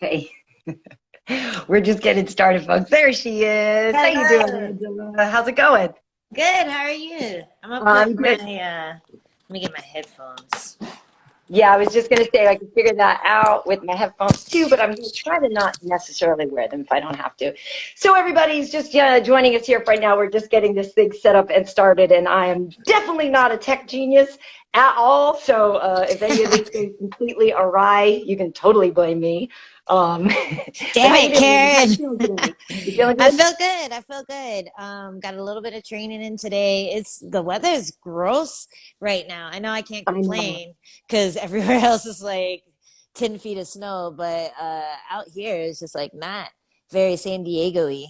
Hey, we're just getting started, folks. There she is. How you doing, Hello. Angela? How's it going? Good. How are you? I'm gonna I'm put my good. let me get my headphones. Yeah, I was just gonna say I can figure that out with my headphones too, but I'm gonna try to not necessarily wear them if I don't have to. So everybody's just joining us here right now. We're just getting this thing set up and started, and I am definitely not a tech genius at all. So if any of this goes completely awry, you can totally blame me. But Damn how you it, doing? How you Karen. feeling today? You feeling I good? feel good. I feel good. Got a little bit of training in today. The weather is gross right now. I know I can't I know. complain because everywhere else is like 10 feet of snow, but out here it's just like not very San Diego-y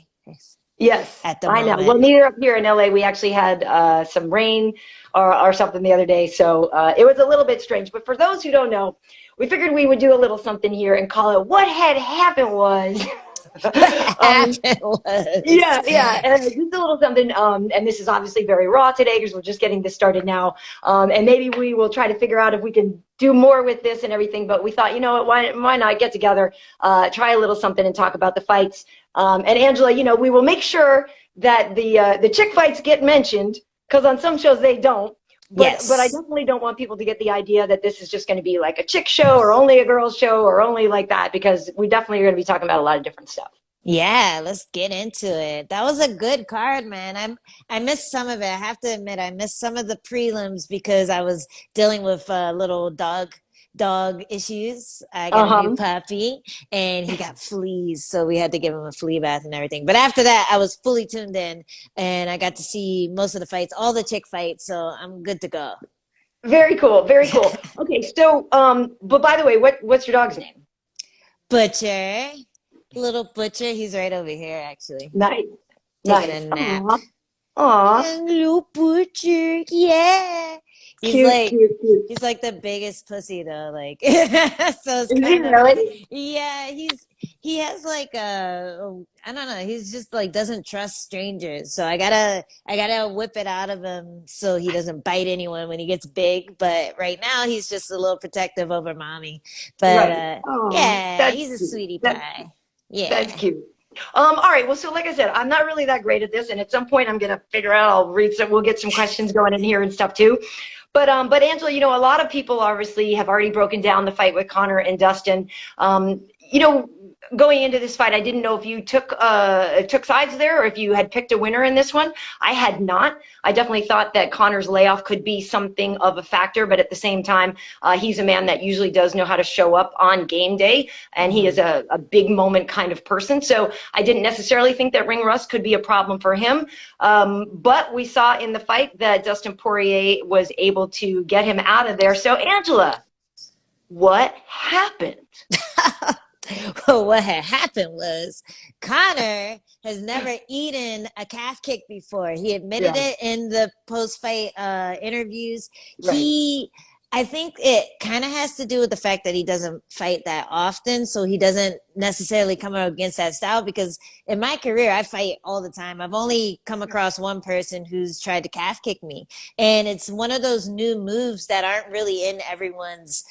Yes, at the I know. Well, moment. near up here in LA, we actually had some rain or something the other day, so it was a little bit strange. But for those who don't know, we figured we would do a little something here and call it "What Had Happened Was." What um, happened was. yeah, and just a little something. And this is obviously very raw today because we're just getting this started now. And maybe we will try to figure out if we can do more with this and everything. But we thought, you know what, why not get together, try a little something and talk about the fights. And Angela, we will make sure that the chick fights get mentioned because on some shows they don't. But I Yes. definitely don't want people to get the idea that this is just going to be like a chick show or only a girls show or only like that, because we definitely are going to be talking about a lot of different stuff. Yeah, let's get into it. That was a good card, man. I missed some of it. I have to admit, I missed some of the prelims because I was dealing with little dog issues. I got a new Uh-huh. puppy and he got fleas, so we had to give him a flea bath and everything. But after that, I was fully tuned in and I got to see most of the fights, all the chick fights, so I'm good to go. Very cool. Very cool. Okay, so but by the way, what's your dog's name? Butcher, little Butcher, he's right over here actually, Nice. taking Nice. a nap. Aw. Aw. Hello, Butcher. Yeah. He's Cute, like cute, cute. he's like the biggest pussy though. Like so it's Is he kind of really? yeah, he has like I don't know, he's just like doesn't trust strangers. So I gotta whip it out of him so he doesn't bite anyone when he gets big. But right now he's just a little protective over mommy. But Right. Oh, yeah, that's he's a cute. sweetie pie. That's Yeah. cute. All right. Well, so like I said, I'm not really that great at this, and at some point I'm gonna figure out. I'll read some. We'll get some questions going in here and stuff too. But Angela, a lot of people obviously have already broken down the fight with Conor and Dustin. Going into this fight, I didn't know if you took sides there or if you had picked a winner in this one. I had not. I definitely thought that Conor's layoff could be something of a factor, but at the same time, he's a man that usually does know how to show up on game day, and he is Mhm. a big moment kind of person. So I didn't necessarily think that ring rust could be a problem for him. But we saw in the fight that Dustin Poirier was able to get him out of there. So Angela, what happened? Well, what had happened was Conor has never eaten a calf kick before. He admitted Yeah, it in the post-fight interviews. right. I think it kind of has to do with the fact that he doesn't fight that often, so he doesn't necessarily come up against that style. Because in my career, I fight all the time. I've only come across one person who's tried to calf kick me, and it's one of those new moves that aren't really in everyone's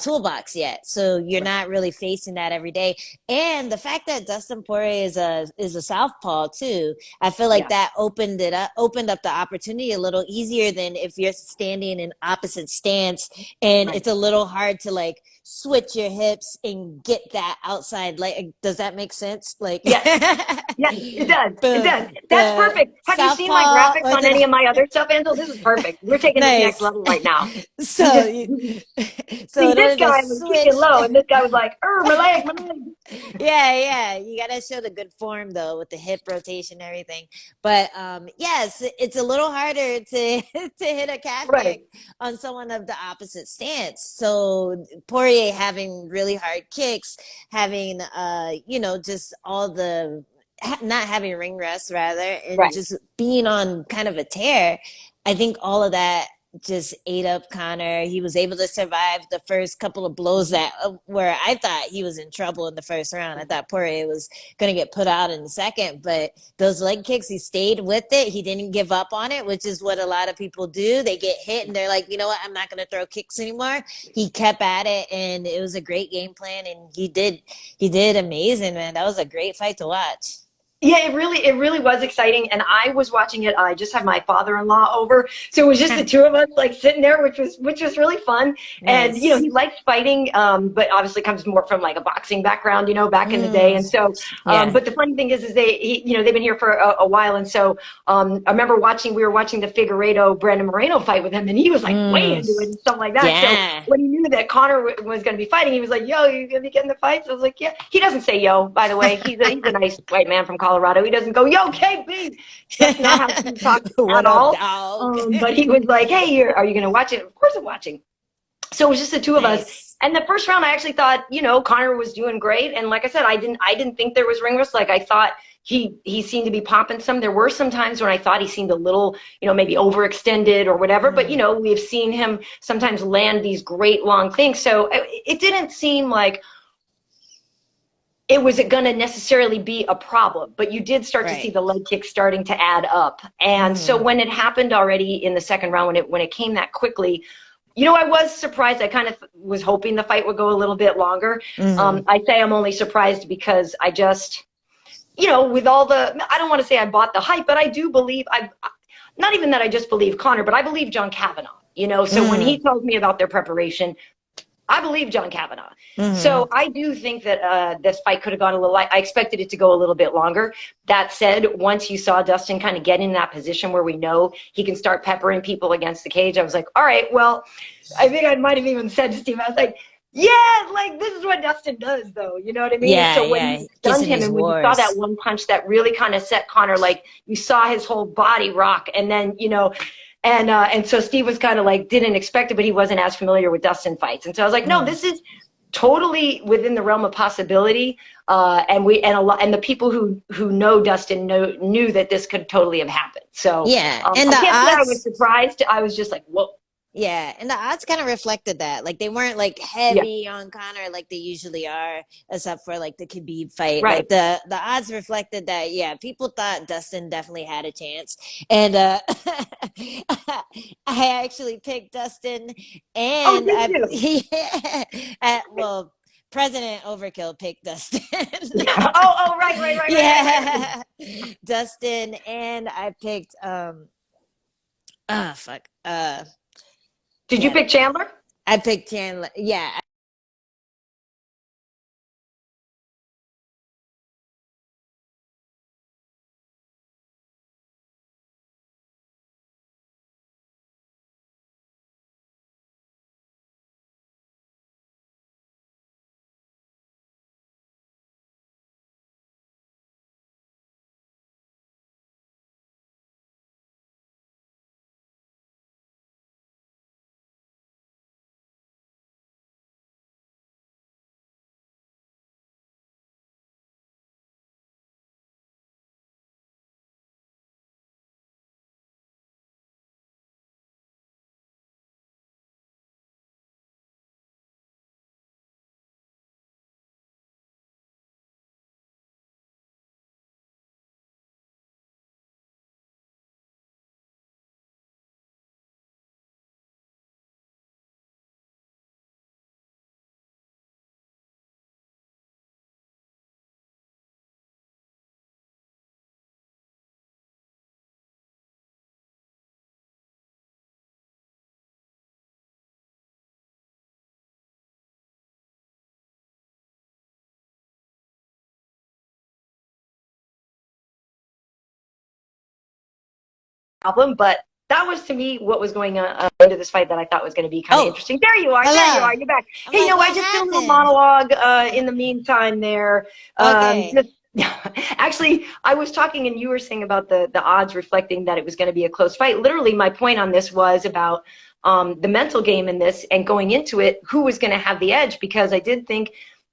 toolbox yet. So you're Right. not really facing that every day. And the fact that Dustin Poirier is a southpaw too, I feel like Yeah. that opened up the opportunity a little easier than if you're standing in opposite stance, and Right. it's a little hard to like switch your hips and get that outside. Like, does that make sense? Like, Yes. Yes, it does. It does. That's the perfect. Have you seen my southpaw graphics or on the any of my other stuff, Angel? This is perfect. We're taking this next nice. level right now. We So just you, so see in this order to guy was kicking switch, low, and this guy was like, my leg, my leg." yeah, you gotta show the good form though with the hip rotation and everything. But yes, it's a little harder to to hit a calf Right. kick on someone of the opposite stance. So Poirier having really hard kicks, having just all the not having ring rest rather, and Right. just being on kind of a tear. I think all of that just ate up Conor. He was able to survive the first couple of blows that where I thought he was in trouble in the first round. I thought Poirier was going to get put out in the second, but those leg kicks, he stayed with it. He didn't give up on it, which is what a lot of people do. They get hit and they're like, you know what, I'm not going to throw kicks anymore. He kept at it, and it was a great game plan, and he did amazing, man. That was a great fight to watch. Yeah, it really was exciting. And I was watching it. I just had my father-in-law over. So it was just the two of us like sitting there, which was really fun. Nice. And, you know, he likes fighting, but obviously comes more from like a boxing background, you know, back in the day. And so, but the funny thing is you know, they've been here for a while. And so I remember we were watching the Figueiredo Brandon Moreno fight with him, and he was like way into it and stuff like that. Yeah. So when he knew that Conor was going to be fighting, he was like, yo, you going to be getting the fights? I was like, yeah. He doesn't say yo, by the way. He's a nice white man from Colorado. He doesn't go, yo, KB. That's not how he talks at all. But he was like, hey, are you going to watch it? Of course I'm watching. So it was just the two of us. And the first round, I actually thought, you know, Conor was doing great. And like I said, I didn't think there was ring rust. Like I thought he seemed to be popping some. There were some times when I thought he seemed a little, you know, maybe overextended or whatever. But, you know, we've seen him sometimes land these great long things. So it didn't seem like it was going to necessarily be a problem, but you did start to see the leg kicks starting to add up. And so when it happened already in the second round, when it came that quickly, you know, I was surprised. I kind of was hoping the fight would go a little bit longer. I say I'm only surprised because I just, you know, with all the, I don't want to say I bought the hype, but I do believe, not even that I just believe Conor, but I believe John Kavanagh, you know, so when he tells me about their preparation, I believe John Kavanagh. So I do think that this fight could have gone a little, I expected it to go a little bit longer. That said, once you saw Dustin kind of get in that position where we know he can start peppering people against the cage, I was like, all right, well, I think I might have even said to Steve, I was like, yeah, like this is what Dustin does though. You know what I mean? Yeah, so when he stunned him and when you saw that one punch that really kind of set Conor, like you saw his whole body rock, and then, you know, and so Steve was kind of like, didn't expect it, but he wasn't as familiar with Dustin fights. And so I was like, no, this is totally within the realm of possibility. And the people who know Dustin knew that this could totally have happened. So yeah, and I can't say I was surprised. I was just like, whoa. Yeah, and the odds kind of reflected that. Like, they weren't, like, heavy on Conor like they usually are, except for, like, the Khabib fight. Like, the odds reflected that, yeah, people thought Dustin definitely had a chance. And I actually picked Dustin, and well, President Overkill picked Dustin. Right. Yeah. Dustin, and I picked, Did you pick Chandler? I picked Chandler. Yeah. Problem, but that was to me what was going on into this fight that I thought was going to be kind of interesting. There you are. Hello. There you are. You're back. Hey, no, I just did a little monologue in the meantime there. Actually, I was talking and you were saying about the odds reflecting that it was going to be a close fight. Literally, my point on this was about the mental game in this and going into it, who was going to have the edge, because I did think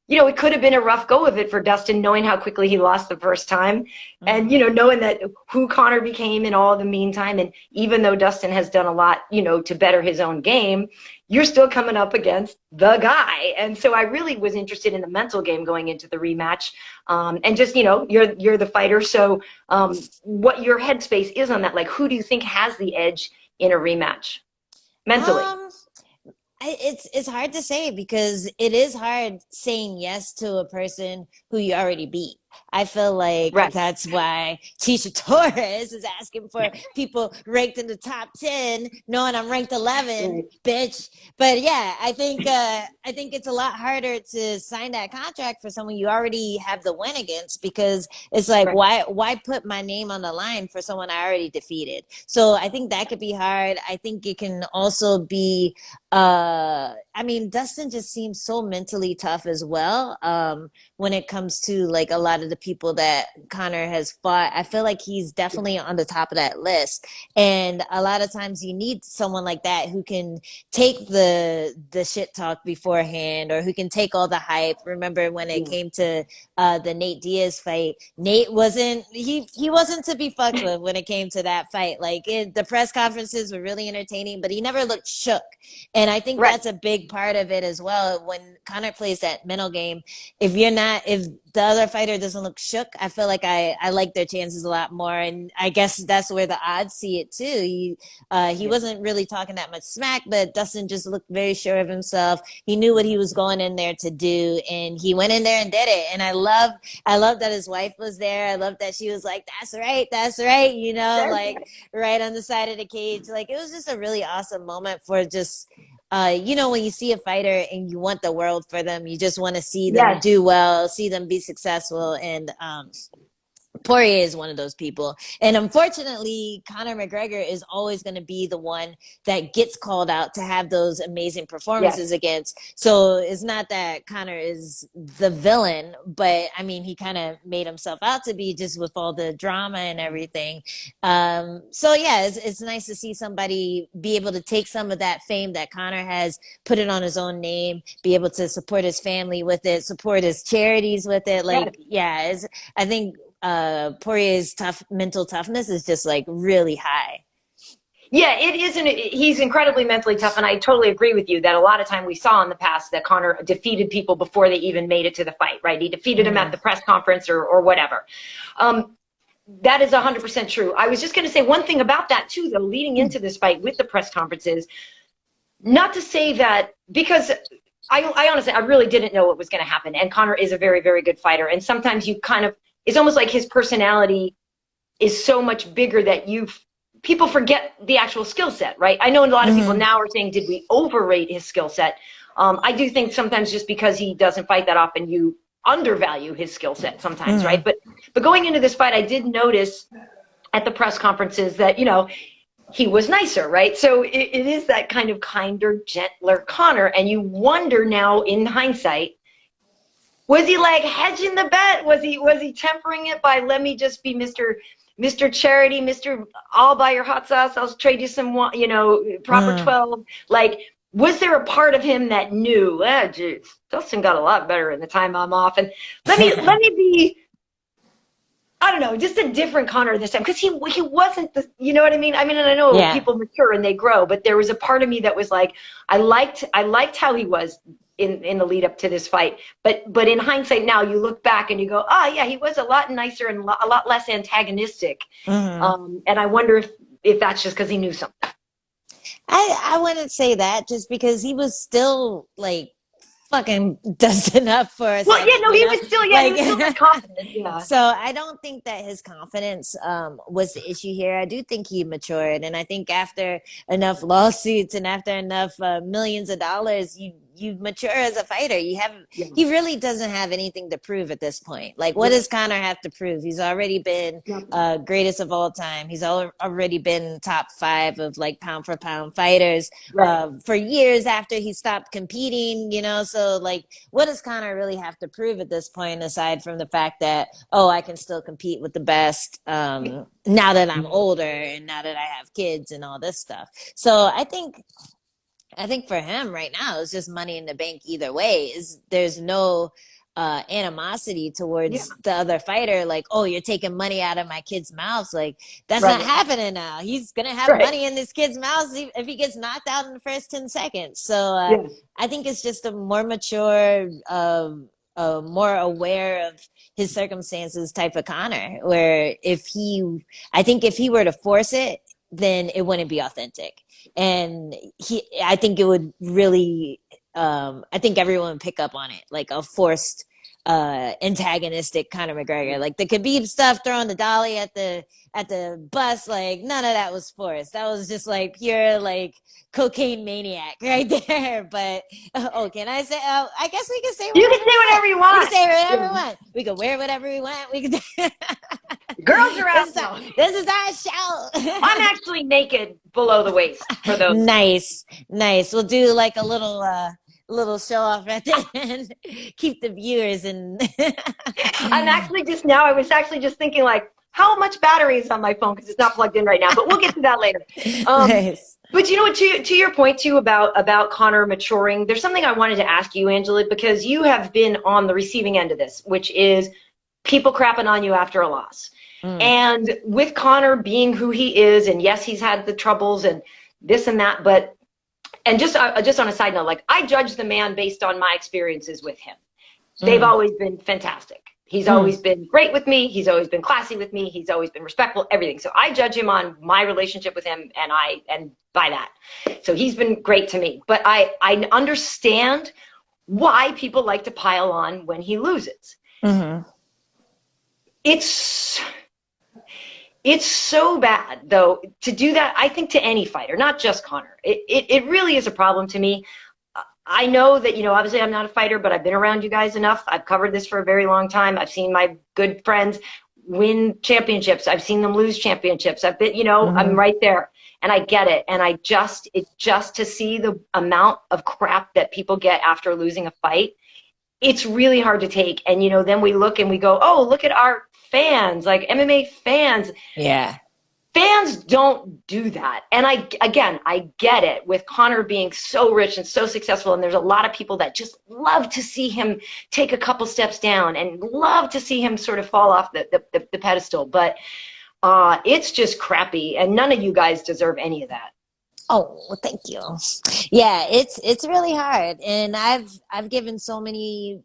you know, it could have been a rough go of it for Dustin, knowing how quickly he lost the first time. And, you know, knowing that who Conor became in all the meantime. And even though Dustin has done a lot, you know, to better his own game, you're still coming up against the guy. And so I really was interested in the mental game going into the rematch. And just, you know, you're the fighter. So what your headspace is on that, like, who do you think has the edge in a rematch mentally? It's hard to say because it is hard saying yes to a person who you already beat. I feel like that's why Tisha Torres is asking for people ranked in the top 10, knowing I'm ranked 11, bitch. But yeah, I think it's a lot harder to sign that contract for someone you already have the win against, because it's like, why put my name on the line for someone I already defeated? So I think that could be hard. I think it can also be, I mean, Dustin just seems so mentally tough as well. When it comes to like a lot of the people that Conor has fought, I feel like he's definitely on the top of that list. And a lot of times you need someone like that who can take the shit talk beforehand, or who can take all the hype. Remember when it came to the Nate Diaz fight, Nate wasn't to be fucked with when it came to that fight. Like the press conferences were really entertaining, but he never looked shook. And I think that's a big part of it as well. When Conor plays that mental game, if the other fighter doesn't look shook, I feel like I like their chances a lot more. And I guess that's where the odds see it too. He wasn't really talking that much smack, but Dustin just looked very sure of himself. He knew what he was going in there to do, and he went in there and did it. And I love that his wife was there. I love that she was like, that's right, you know, like right on the side of the cage. Like, it was just a really awesome moment for just, you know, when you see a fighter and you want the world for them, you just want to see them do well, see them be successful. And Poirier is one of those people. And unfortunately, Conor McGregor is always going to be the one that gets called out to have those amazing performances against. So it's not that Conor is the villain, but I mean, he kind of made himself out to be, just with all the drama and everything. So yeah, it's nice to see somebody be able to take some of that fame that Conor has, put it on his own name, be able to support his family with it, support his charities with it. Like, I think Poirier's mental toughness is just like really high. Yeah, it isn't. He's incredibly mentally tough, and I totally agree with you that a lot of time we saw in the past that Conor defeated people before they even made it to the fight, right? He defeated him at the press conference or whatever. That is 100% true. I was just going to say one thing about that too, though, leading into this fight with the press conferences, not to say that, because I honestly, I really didn't know what was going to happen, and Conor is a very, very good fighter, and sometimes you kind of, it's almost like his personality is so much bigger that people forget the actual skill set, right? I know a lot of people now are saying, did we overrate his skill set? I do think sometimes just because he doesn't fight that often, you undervalue his skill set sometimes, right? But going into this fight, I did notice at the press conferences that, you know, he was nicer, right? So it is that kind of kinder, gentler Conor. And you wonder now in hindsight, was he like hedging the bet? Was he tempering it by, let me just be Mr. Charity, Mr. I'll buy your hot sauce, I'll trade you some, you know, proper 12. Like, was there a part of him that knew, geez, Dustin got a lot better in the time I'm off, and let me be, I don't know, just a different Conor this time, because he wasn't the, you know what I mean? I mean, and I know people mature and they grow, but there was a part of me that was like, I liked how he was in the lead up to this fight, but in hindsight now, you look back and you go, yeah, he was a lot nicer and a lot less antagonistic. And I wonder if that's just because he knew something. I wouldn't say that, just because he was still like fucking Dustin up for a second, he was still, he was still confident. So I don't think that his confidence was the issue here. I do think he matured, and I think after enough lawsuits and after enough millions of dollars, you mature as a fighter. He really doesn't have anything to prove at this point. Like, what does Conor have to prove? He's already been greatest of all time. He's already been top 5 of like pound for pound fighters for years after he stopped competing, you know? So like, what does Conor really have to prove at this point, aside from the fact that, I can still compete with the best now that I'm older and now that I have kids and all this stuff. So I think for him right now, it's just money in the bank either way. There's no animosity towards the other fighter, like, oh, you're taking money out of my kid's mouths. Like, that's Right. not happening now. He's gonna have money in this kid's mouth if he gets knocked out in the first 10 seconds. So I think it's just a more mature, more aware of his circumstances type of Conor, where I think if he were to force it, then it wouldn't be authentic. And I think it would really, I think everyone would pick up on it, like a forced, antagonistic Conor McGregor. Like the Khabib stuff, throwing the dolly at the bus, like none of that was forced. That was just like pure like cocaine maniac right there. But can I say? I guess we can say whatever. You can say whatever you want. We can say whatever we want. We can wear whatever we want. We can. Girls are out now. This is our show. I'm actually naked below the waist for those. Nice. We'll do like a little show off at the end. Keep the viewers in. I was actually just thinking like, how much battery is on my phone because it's not plugged in right now, but we'll get to that later. Nice. But you know what, to your point too about Conor maturing, there's something I wanted to ask you, Angela, because you have been on the receiving end of this, which is people crapping on you after a loss. And with Conor being who he is, and yes, he's had the troubles and this and that, and just on a side note, like I judge the man based on my experiences with him. They've always been fantastic. He's always been great with me. He's always been classy with me. He's always been respectful, everything. So I judge him on my relationship with him and by that. So he's been great to me. But I understand why people like to pile on when he loses. It's so bad, though, to do that, I think, to any fighter, not just Conor. It really is a problem to me. I know that, obviously I'm not a fighter, but I've been around you guys enough. I've covered this for a very long time. I've seen my good friends win championships. I've seen them lose championships. I've been, I'm right there. And I get it. And just to see the amount of crap that people get after losing a fight, it's really hard to take. And, then we look and we go, oh, look at our fans, like MMA fans. Yeah. Fans don't do that. And I get it with Conor being so rich and so successful. And there's a lot of people that just love to see him take a couple steps down and love to see him sort of fall off the pedestal. But it's just crappy. And none of you guys deserve any of that. Oh, well, thank you. Yeah, it's really hard. And I've given so many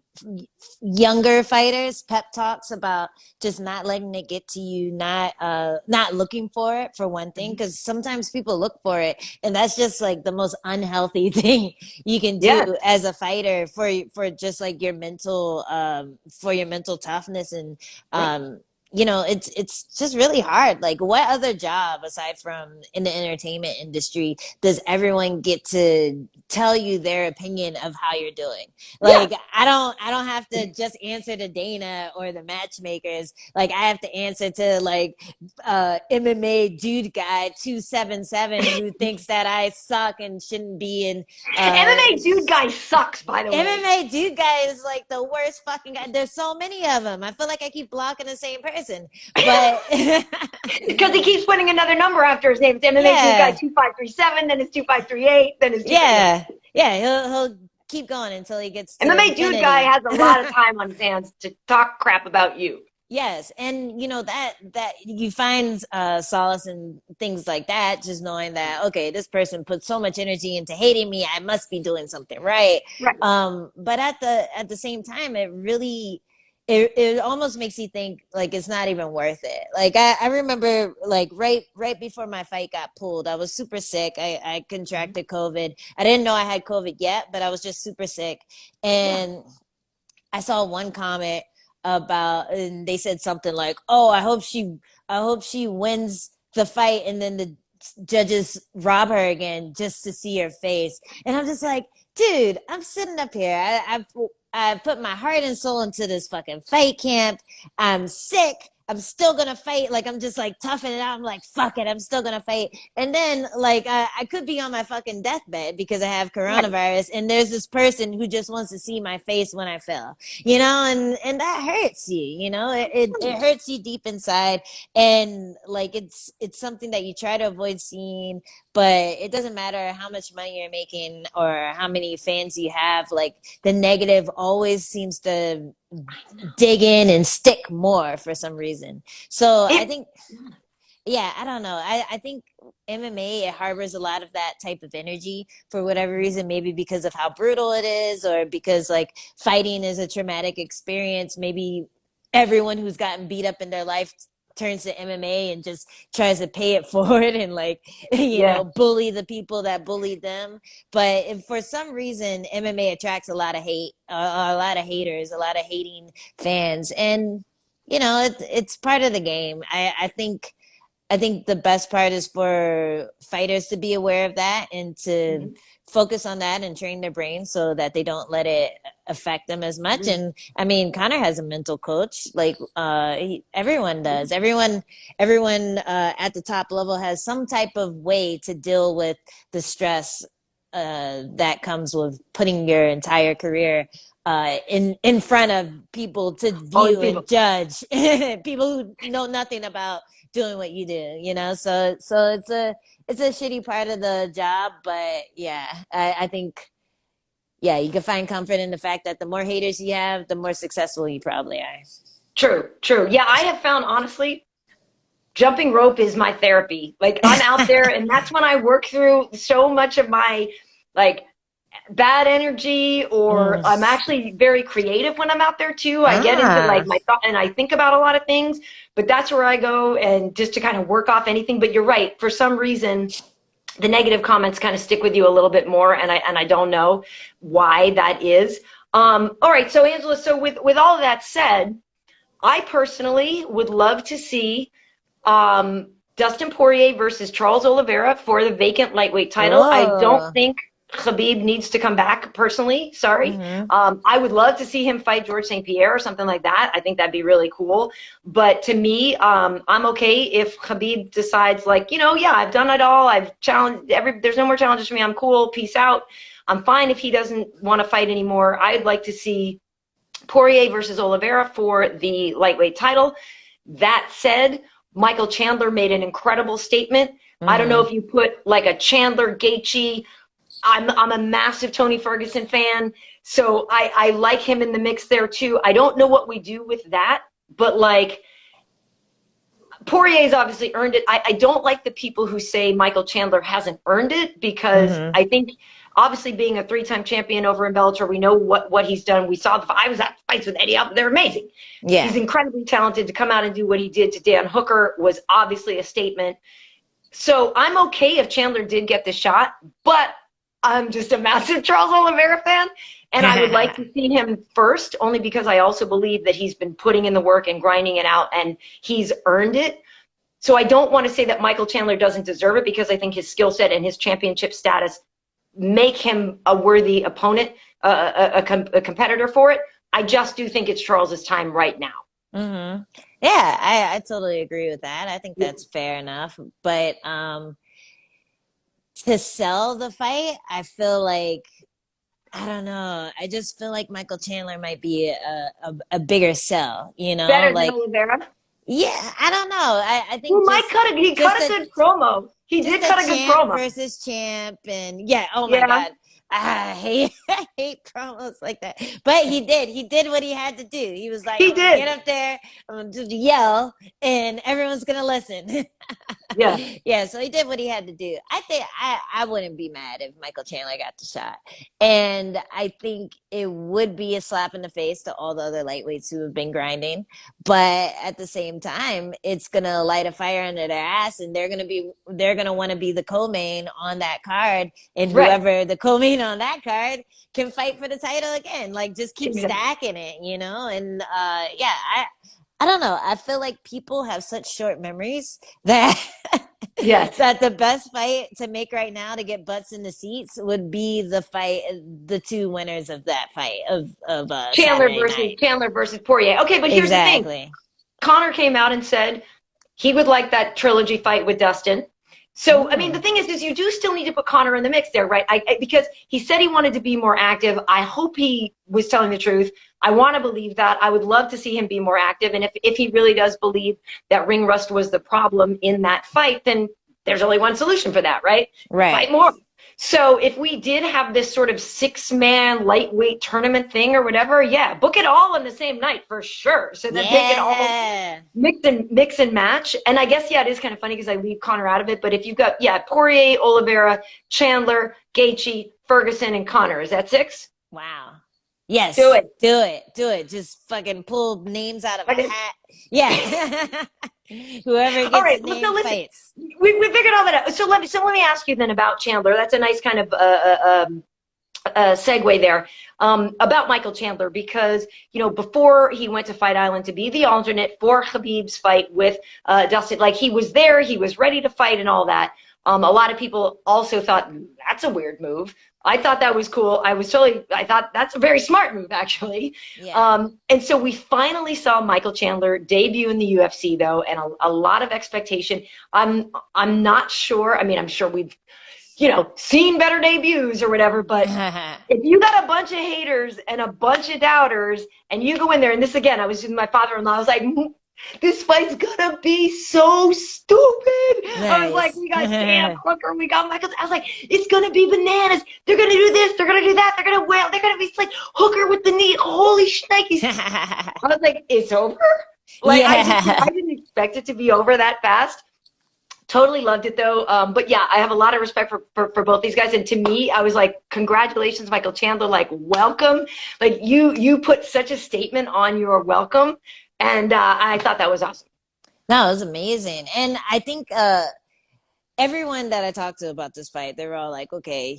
younger fighters pep talks about just not letting it get to you, not looking for it, for one thing, because sometimes people look for it, and that's just like the most unhealthy thing you can do as a fighter for just like your mental toughness. And it's just really hard. Like, what other job aside from in the entertainment industry does everyone get to tell you their opinion of how you're doing? Like, I don't have to just answer to Dana or the matchmakers. Like, I have to answer to like MMA dude guy 257 who thinks that I suck and shouldn't be in. MMA dude guy sucks, by the way. MMA dude guy is like the worst fucking guy. There's so many of them. I feel like I keep blocking the same person. But because he keeps putting another number after his name. It's MMA dude guy 2537, then it's 2538, then it's he'll keep going until he gets to MMA dude guy has a lot of time on his hands to talk crap about you. Yes, and that you find solace in things like that, just knowing that, okay, this person put so much energy into hating me, I must be doing something right. But at the same time, it really it almost makes you think like it's not even worth it. Like I remember like right before my fight got pulled, I was super sick. I contracted COVID. I didn't know I had COVID yet, but I was just super sick. And I saw one comment and they said something like, oh, I hope she wins the fight and then the judges rob her again just to see her face. And I'm just like, dude, I'm sitting up here. I put my heart and soul into this fucking fight camp. I'm sick. I'm still gonna fight. Like, I'm just like toughing it out. I'm like, fuck it, I'm still gonna fight. And then like I could be on my fucking deathbed because I have coronavirus, and there's this person who just wants to see my face when I fell, and that hurts you, it hurts you deep inside. And like it's something that you try to avoid seeing, but it doesn't matter how much money you're making or how many fans you have. Like, the negative always seems to dig in and stick more for some reason. So I think, yeah, I don't know. I think MMA, it harbors a lot of that type of energy for whatever reason, maybe because of how brutal it is, or because like fighting is a traumatic experience. Maybe everyone who's gotten beat up in their life turns to MMA and just tries to pay it forward and like, you know, bully the people that bullied them. But if for some reason MMA attracts a lot of hate, a lot of haters, a lot of hating fans, and you know, it's part of the game. I think the best part is for fighters to be aware of that and to focus on that and train their brain so that they don't let it affect them as much. And I mean, Conor has a mental coach, like everyone does. Everyone at the top level has some type of way to deal with the stress that comes with putting your entire career in front of people to view and judge. People who know nothing about doing what you do, you know. So it's a shitty part of the job, but yeah, I think, yeah, you can find comfort in the fact that the more haters you have, the more successful you probably are. True. Yeah, I have found, honestly, jumping rope is my therapy. Like, I'm out there, and that's when I work through so much of my, like, bad energy, or I'm actually very creative when I'm out there too. I get into like my thought, and I think about a lot of things, but that's where I go, and just to kind of work off anything. But you're right, for some reason the negative comments kind of stick with you a little bit more, and I don't know why that is. All right, so Angela, so with all of that said, I personally would love to see Dustin Poirier versus Charles Oliveira for the vacant lightweight title. I don't think Khabib needs to come back, personally. Sorry. I would love to see him fight George St. Pierre or something like that. I think that'd be really cool. But to me, I'm okay if Khabib decides, like, you know, yeah, I've done it all. I've challenged there's no more challenges for me. I'm cool. Peace out. I'm fine if he doesn't want to fight anymore. I'd like to see Poirier versus Oliveira for the lightweight title. That said, Michael Chandler made an incredible statement. I don't know if you put like a Chandler, Gaethje. I'm a massive Tony Ferguson fan, so I like him in the mix there too. I don't know what we do with that, but like, Poirier's obviously earned it. I don't like the people who say Michael Chandler hasn't earned it, because I think, obviously, being a 3-time champion over in Bellator, we know what he's done. We saw I was at fights with Eddie Alper. They're amazing. Yeah, he's incredibly talented. To come out and do what he did to Dan Hooker was obviously a statement. So I'm okay if Chandler did get the shot, but I'm just a massive Charles Oliveira fan, and I would like to see him first, only because I also believe that he's been putting in the work and grinding it out, and he's earned it. So I don't want to say that Michael Chandler doesn't deserve it, because I think his skill set and his championship status make him a worthy opponent, a competitor for it. I just do think it's Charles's time right now. Yeah, I totally agree with that. I think that's fair enough. But to sell the fight, I feel like, I don't know. I just feel like Michael Chandler might be a bigger sell, you know? Better like, than Oliveira? Yeah, I don't know. I think he cut a good promo. He did cut a good promo. Versus champ, and yeah, oh my God. I hate promos like that. But he did what he had to do. He was like, get up there, I'm gonna just yell, and everyone's gonna listen. Yeah, so he did what he had to do. I think I wouldn't be mad if Michael Chandler got the shot. And I think it would be a slap in the face to all the other lightweights who have been grinding. But at the same time, it's gonna light a fire under their ass, and they're gonna want to be the co-main on that card, and whoever the co-main on that card can fight for the title again. Like, just keep stacking it, you know? And I don't know. I feel like people have such short memories that that the best fight to make right now to get butts in the seats would be the two winners of that fight of Chandler versus Poirier. Okay, but here's the thing. Conor came out and said he would like that trilogy fight with Dustin. So, I mean, the thing is you do still need to put Conor in the mix there, right? Because he said he wanted to be more active. I hope he was telling the truth. I want to believe that. I would love to see him be more active. And if he really does believe that ring rust was the problem in that fight, then there's only one solution for that, right? Fight more. So if we did have this sort of 6-man lightweight tournament thing or whatever, yeah, book it all on the same night for sure. So that they can all mix and match. And I guess, yeah, it is kind of funny because I leave Conor out of it. But if you've got, yeah, Poirier, Oliveira, Chandler, Gaethje, Ferguson, and Conor, is that 6? Wow. Yes. Do it. Do it. Do it. Just fucking pull names out of a hat. Yeah. Whoever gets all right, the name so listen, fights. We figured all that out. So let me ask you then about Chandler. That's a nice kind of segue there about Michael Chandler, because before he went to Fight Island to be the alternate for Khabib's fight with Dustin, like he was there, he was ready to fight and all that. A lot of people also thought that's a weird move. I thought that was cool. I thought that's a very smart move, actually. Yeah. And so we finally saw Michael Chandler debut in the UFC, though, and a lot of expectation. I'm not sure. I mean, I'm sure we've, seen better debuts or whatever, but if you got a bunch of haters and a bunch of doubters and you go in there, and this again, I was with my father-in-law, I was like, this fight's gonna be so stupid. Nice. I was like, we got Dan Hooker, we got Michael. I was like, it's gonna be bananas. They're gonna do this, they're gonna do that, they're gonna wail, they're gonna be like Hooker with the knee. Holy shnikes. I was like, it's over? Like, yeah. I didn't expect it to be over that fast. Totally loved it though. But yeah, I have a lot of respect for both these guys. And to me, I was like, congratulations, Michael Chandler. Like, welcome. Like you put such a statement on your welcome. And I thought that was awesome. No, it was amazing. And I think everyone that I talked to about this fight, they were all like, okay,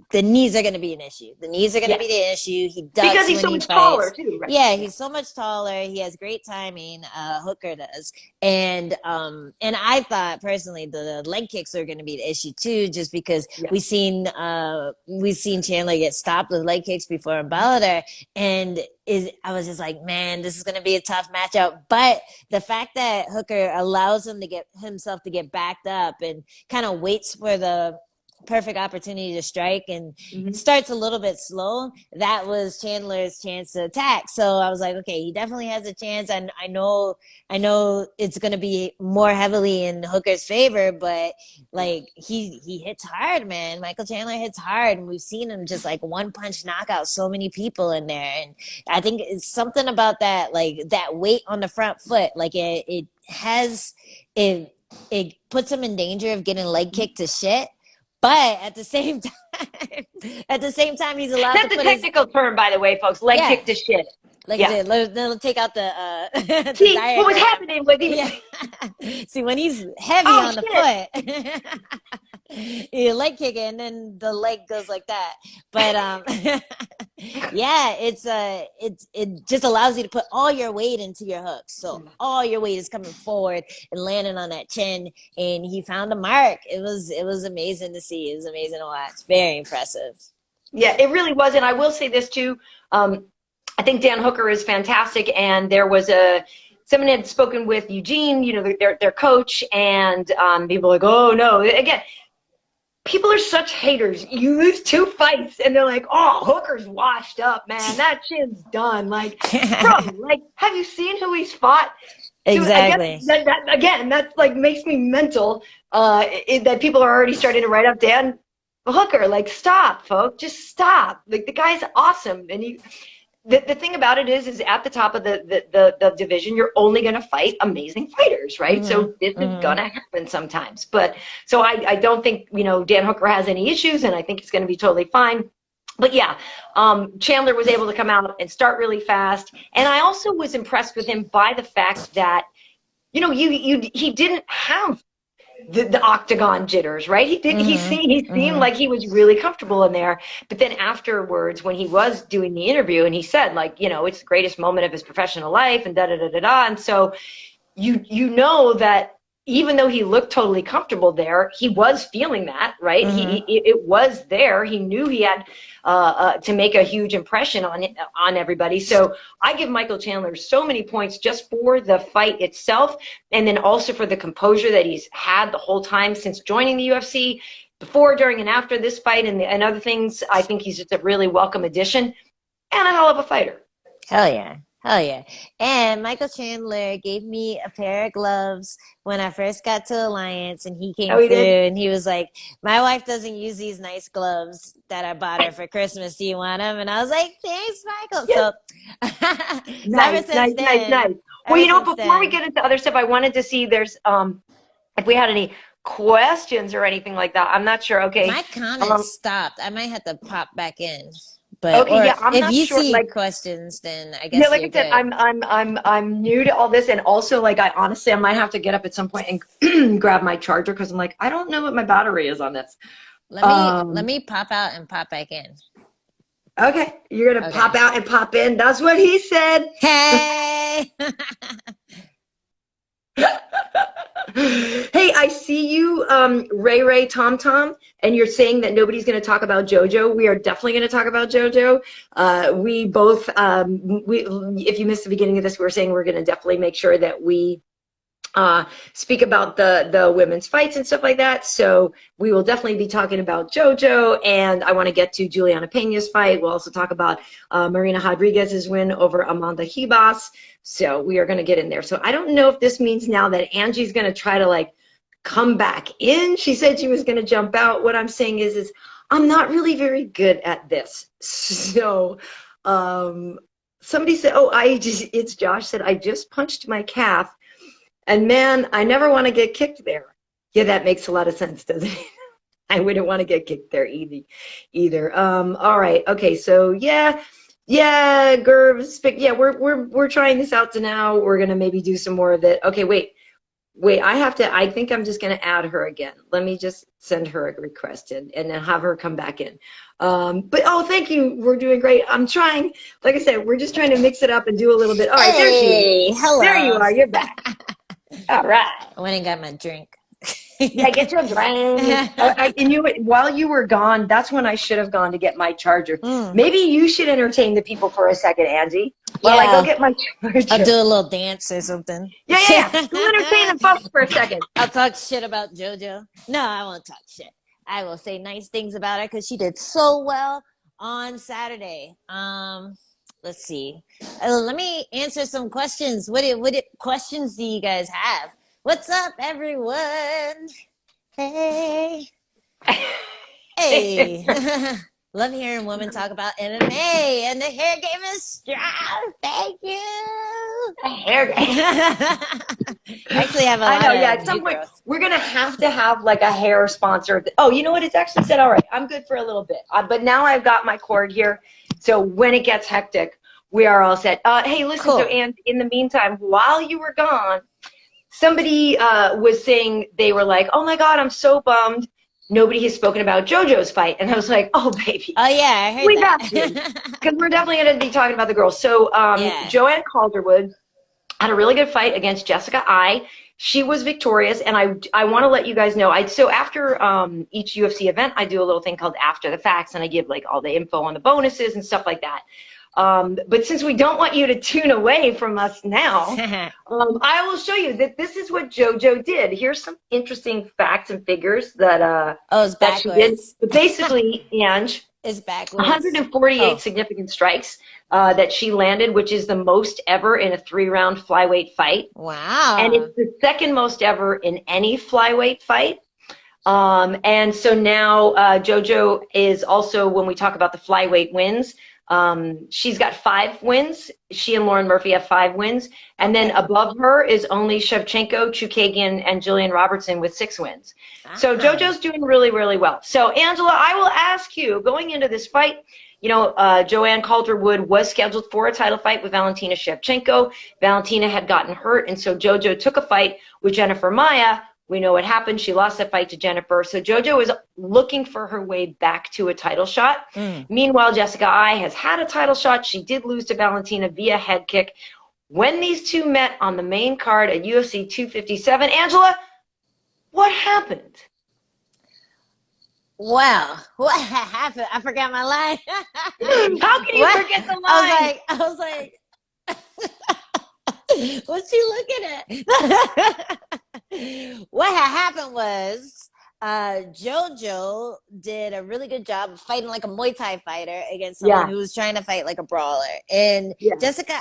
the knees are going to be an issue. The knees are going to be the issue. He ducks because he's so much taller too, right? Yeah, he's so much taller. He has great timing. Hooker does. And I thought personally the leg kicks are going to be the issue too, just because we've seen Chandler get stopped with leg kicks before in Bellator, and I was just like, man, this is going to be a tough matchup. But the fact that Hooker allows him to get himself to get backed up and kind of waits for the perfect opportunity to strike and starts a little bit slow, that was Chandler's chance to attack. So I was like, okay, he definitely has a chance. And I know it's going to be more heavily in Hooker's favor, but like he hits hard, man. Michael Chandler hits hard, and we've seen him just like one punch knock out so many people in there. And I think it's something about that, like that weight on the front foot, like it puts him in danger of getting leg kicked to shit. But at the same time, he's allowed to put That's a technical term, by the way, folks. Leg kick to shit. Like they'll take out the See, what was happening with him? Yeah. See, when he's heavy on the foot, you leg kick it, and then the leg goes like that. But yeah, it just allows you to put all your weight into your hooks. So all your weight is coming forward and landing on that chin, and he found a mark. It was amazing to see. It was amazing to watch. Very impressive. Yeah, it really was. And I will say this too. I think Dan Hooker is fantastic, and there was someone had spoken with Eugene, their coach, and people were like, oh no, again, people are such haters. You lose 2 fights, and they're like, oh, Hooker's washed up, man, that chin's done. Like, bro, like, have you seen who he's fought? Exactly. That like makes me mental. That people are already starting to write up Dan Hooker. Like, stop, folks, just stop. Like, the guy's awesome, and The thing about it is at the top of the division, you're only going to fight amazing fighters, right? So this is going to happen sometimes. But so I don't think, Dan Hooker has any issues, and I think he's going to be totally fine. But yeah, Chandler was able to come out and start really fast. And I also was impressed with him by the fact that, he didn't have the octagon jitters, right? He seemed like he was really comfortable in there. But then afterwards, when he was doing the interview, and he said, like, it's the greatest moment of his professional life, and da-da-da-da-da. And so you know that even though he looked totally comfortable there, he was feeling that, right? It was there. He knew he had to make a huge impression on everybody. So I give Michael Chandler so many points just for the fight itself, and then also for the composure that he's had the whole time since joining the UFC, before, during, and after this fight, and other things. I think he's just a really welcome addition and a hell of a fighter. Hell yeah. Hell yeah. And Michael Chandler gave me a pair of gloves when I first got to Alliance, and he came Oh, he through did? and he was like, my wife doesn't use these nice gloves that I bought her for Christmas. Do you want them? And I was like, thanks, Michael. Yes. So Nice, nice, nice, nice. Well, ever you know, since before we then, get into other stuff, I wanted to see there's if we had any questions or anything like that. I'm not sure. Okay. my comments Um, stopped. I might have to pop back in. But, okay, or yeah, I'm if not you sure. see Like, questions, then I yeah, guess like you're I said, good. I'm new to all this, and also like I honestly I might have to get up at some point and grab my charger because I'm like I don't know what my battery is on this. Let Um, me pop out and pop back in. okay, you're gonna Okay. pop out and pop in. That's what he said. Hey. Hey, I see you, Ray Tom Tom, and you're saying that nobody's going to talk about JoJo. We are definitely going to talk about JoJo. We both, if you missed the beginning of this, we were saying we're going to definitely make sure that we speak about the women's fights and stuff like that. So we will definitely be talking about JoJo, and I want to get to Julianna Pena's fight. We'll also talk about Marina Rodriguez's win over Amanda Ribas. So we are going to get in there. So I don't know if this means now that Angie's going to try to like come back in. She said she was going to jump out. What I'm saying is I'm not really very good at this. So somebody said, oh, it's Josh said, I just punched my calf. And man, I never want to get kicked there. Yeah, that makes a lot of sense, doesn't it? I wouldn't want to get kicked there either. All right. Okay. So yeah, Gervs. Yeah, we're trying this out to now. We're gonna maybe do some more of it. Okay. Wait. I think I'm just gonna add her again. Let me just send her a request and then have her come back in. But oh, thank you. We're doing great. I'm trying. Like I said, we're just trying to mix it up and do a little bit. All right. There she is. Hello. There you are. You're back. All right. I went and got my drink. Yeah, get your drink. And while you were gone, that's when I should have gone to get my charger. Maybe you should entertain the people for a second, Angie. While I go get my charger. I'll do a little dance or something. Yeah. Go entertain them folks for a second. I'll talk shit about JoJo. No, I won't talk shit. I will say nice things about her because she did so well on Saturday. Let's see. Let me answer some questions. What questions do you guys have? What's up, everyone? Hey. Hey. Love hearing women talk about MMA, and the hair game is strong. Thank you. The hair game. Actually, have a lot of at some point, we're going to have like a hair sponsor. Oh, you know what? It's actually said, all right, I'm good for a little bit. But now I've got my cord here. So when it gets hectic, we are all set. Hey, listen, cool. So and in the meantime, while you were gone, somebody was saying, they were like, oh my God, I'm so bummed. Nobody has spoken about JoJo's fight. And I was like, oh, baby. Oh, yeah, I heard we that. got to. Because we're definitely going to be talking about the girls. So Joanne Calderwood had a really good fight against Jessica I. She was victorious. And I want to let you guys know. So after each UFC event, I do a little thing called After the Facts. And I give like all the info on the bonuses and stuff like that. But since we don't want you to tune away from us now, I will show you that this is what JoJo did. Here's some interesting facts and figures that that she did. But basically, Ange, is backwards. 148 significant strikes that she landed, which is the most ever in a 3-round flyweight fight. Wow! And it's the second most ever in any flyweight fight. And so now JoJo is also, when we talk about the flyweight wins. She's got 5 wins. She and Lauren Murphy have 5 wins. And then above her is only Shevchenko, Chukagian, and Jillian Robertson with 6 wins. So JoJo's doing really, really well. So, Angela, I will ask you, going into this fight, you know, Joanne Calderwood was scheduled for a title fight with Valentina Shevchenko. Valentina had gotten hurt, and so JoJo took a fight with Jennifer Maia. We know what happened. She lost that fight to Jennifer. So JoJo is looking for her way back to a title shot. Meanwhile, Jessica I has had a title shot. She did lose to Valentina via head kick. When these two met on the main card at UFC 257, Angela, what happened? Well, what happened? I forgot my line. How can you forget the line? I was like, what's she looking at? What had happened was JoJo did a really good job of fighting like a Muay Thai fighter against someone who was trying to fight like a brawler. And Jessica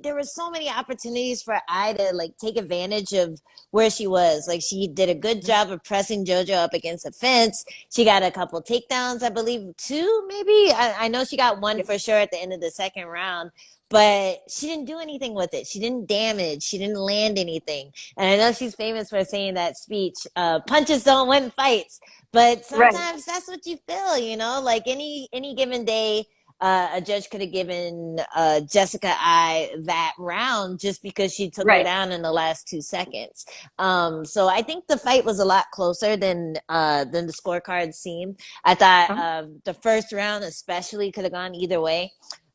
there were so many opportunities for I to like take advantage of where she was. Like she did a good job of pressing JoJo up against the fence. She got a couple takedowns, I believe 2 maybe. I know she got 1 for sure at the end of the second round. But she didn't do anything with it. She didn't damage. She didn't land anything. And I know she's famous for saying that speech, punches don't win fights. But sometimes that's what you feel, you know? Like any given day, a judge could have given Jessica I that round just because she took her down in the last 2 seconds. So I think the fight was a lot closer than the scorecard seemed. I thought the first round especially could have gone either way.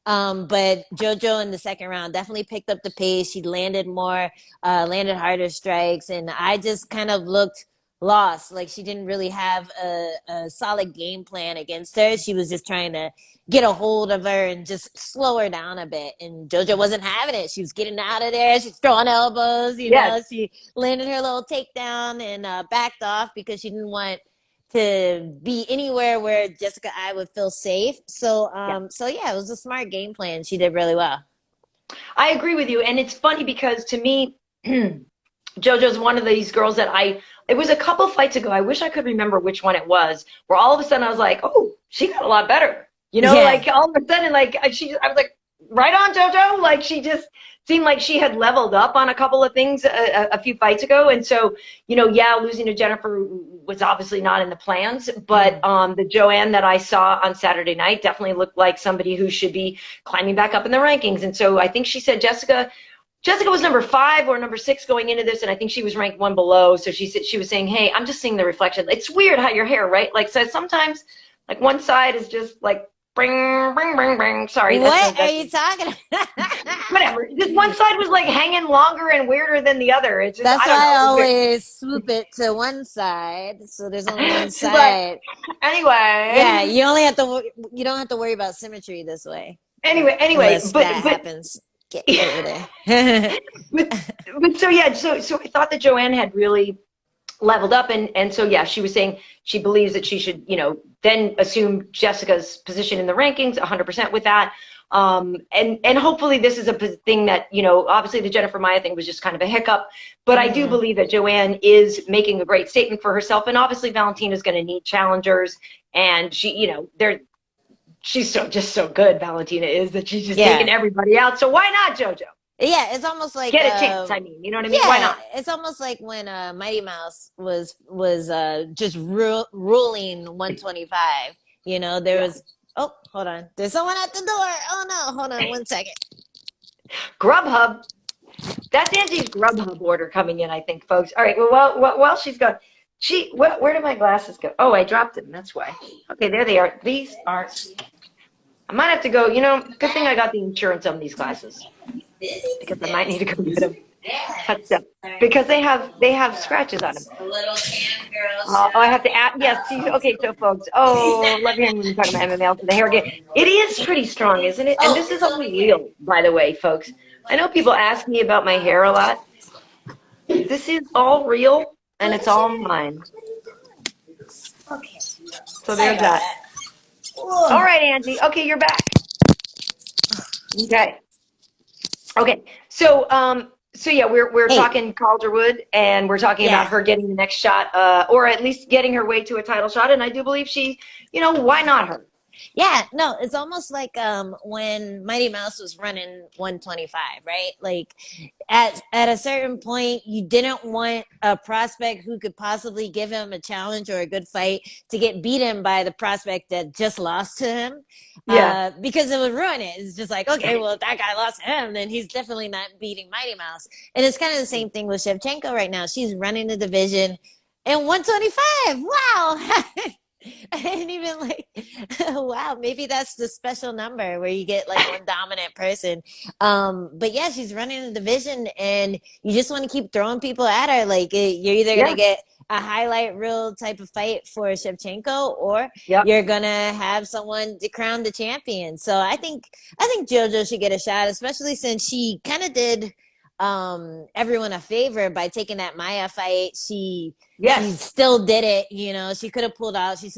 But JoJo in the second round definitely picked up the pace. She landed more, landed harder strikes, and I just kind of looked lost. Like she didn't really have a solid game plan against her. She was just trying to get a hold of her and just slow her down a bit. And JoJo wasn't having it. She was getting out of there. She's throwing elbows, you know. She landed her little takedown and backed off because she didn't want to be anywhere where Jessica I would feel safe. So it was a smart game plan. She did really well. I agree with you. And it's funny because to me, JoJo's one of these girls that it was a couple fights ago. I wish I could remember which one it was, where all of a sudden I was like, oh, she got a lot better. You know, like all of a sudden, like I was like, right on, JoJo. Like she just seemed like she had leveled up on a couple of things a few fights ago. And so, you know, losing to Jennifer was obviously not in the plans, but the Joanne that I saw on Saturday night definitely looked like somebody who should be climbing back up in the rankings. And so I think she said Jessica was number 5 or number 6 going into this, and I think she was ranked 1 below. So she was saying, hey, I'm just seeing the reflection. It's weird how your hair, right? Like, so sometimes like one side is just like bring, bring, bring, bring. Sorry. What are you talking about? Whatever. Just one side was like hanging longer and weirder than the other. It's just, that's why I always swoop it to one side, so there's only one side. But anyway. You don't have to worry about symmetry this way. Anyway, but happens. Get over there. So I thought that Joanne had really leveled up, and so she was saying she believes that she should, you know, then assume Jessica's position in the rankings 100% with that. And hopefully this is a thing that, you know, obviously the Jennifer Maia thing was just kind of a hiccup, but I do believe that Joanne is making a great statement for herself, and obviously Valentina's going to need challengers, and she, you know, she's just so good, Valentina is, that she's just taking everybody out. So why not, JoJo? Yeah, it's almost like get a chance. I mean, you know what I mean? Why not? It's almost like when Mighty Mouse was just ruling 125. You know, there was. Oh, hold on. There's someone at the door. Oh no, hold on 1 second. Grubhub. That's Angie's Grubhub order coming in, I think, folks. All right. Well, while she's gone, where did my glasses go? Oh, I dropped them. That's why. Okay, there they are. These are. I might have to go. You know, good thing I got the insurance on these glasses, because I might need to go get them touched up, because they have scratches on them. I have to add. Yes. Okay, so folks. Oh, love hearing when you talk about MMA for the hair game. It is pretty strong, isn't it? And this is only real, by the way, folks. I know people ask me about my hair a lot. This is all real, and it's all mine. Okay. So there's that. All right, Angie. Okay, you're back. Okay. So we're talking Calderwood, and we're talking about her getting the next shot, or at least getting her way to a title shot. And I do believe she, you know, why not her? Yeah, no, it's almost like when Mighty Mouse was running 125, right? Like at a certain point, you didn't want a prospect who could possibly give him a challenge or a good fight to get beaten by the prospect that just lost to him. Because it would ruin it. It's just like, okay, well, if that guy lost to him, then he's definitely not beating Mighty Mouse. And it's kind of the same thing with Shevchenko right now. She's running the division in 125. Wow. I didn't even like, wow, maybe that's the special number where you get like one dominant person. But yeah, she's running the division, and you just want to keep throwing people at her. Like you're either going to get a highlight reel type of fight for Shevchenko, or you're going to have someone to crown the champion. So I think JoJo should get a shot, especially since she kind of did everyone a favor by taking that Maya fight. She Yes. still did it. You know, she could have pulled out. She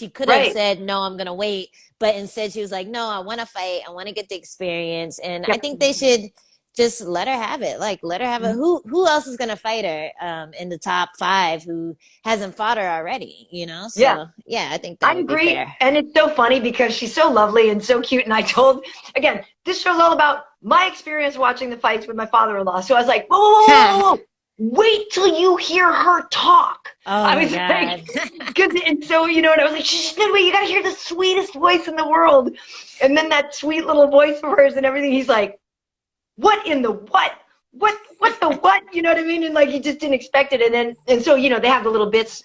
could have Right. said, no, I'm going to wait. But instead she was like, no, I want to fight. I want to get the experience. And I Yep. think they should just let her have it. Like, let her have it. Who else is going to fight her in the top 5 who hasn't fought her already, you know? Yeah. So, yeah, I think I that would be agree. fair. And it's so funny because she's so lovely and so cute. And I told, again, this show's all about my experience watching the fights with my father-in-law. So I was like, whoa, whoa, whoa, whoa, whoa. Wait till you hear her talk. Oh, I my was God. like, and so, you know, and I was like, shh, no, wait, you got to hear the sweetest voice in the world. And then that sweet little voice of hers and everything. He's like, what in the what? What the what? You know what I mean? And like, he just didn't expect it. And so, you know, they have the little bits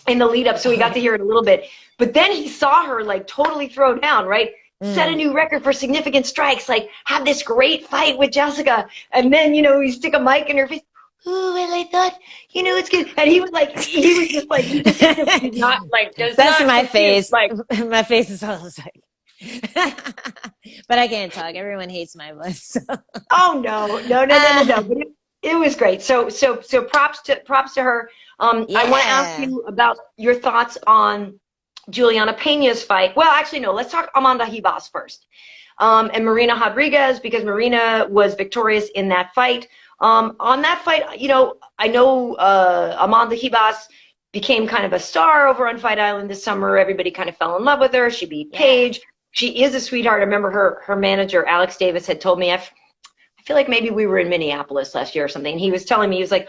in the lead up, so he got to hear it a little bit. But then he saw her like totally throw down, right? Set a new record for significant strikes, like have this great fight with Jessica. And then, you know, you stick a mic in her face. Oh, well, I thought, you know, it's good. And he was just like, he just did not like, does That's not my confuse, face. like, My face is always like, but I can't talk. Everyone hates my voice. So. oh no. But it was great. So props to her. Yeah. I want to ask you about your thoughts on Julianna Pena's fight. Well, actually, no. Let's talk Amanda Ribas first, and Marina Rodriguez, because Marina was victorious in that fight. On that fight, you know, I know Amanda Ribas became kind of a star over on Fight Island this summer. Everybody kind of fell in love with her. She beat Paige. She is a sweetheart. I remember her manager, Alex Davis, had told me, I feel like maybe we were in Minneapolis last year or something. And he was telling me, he was like,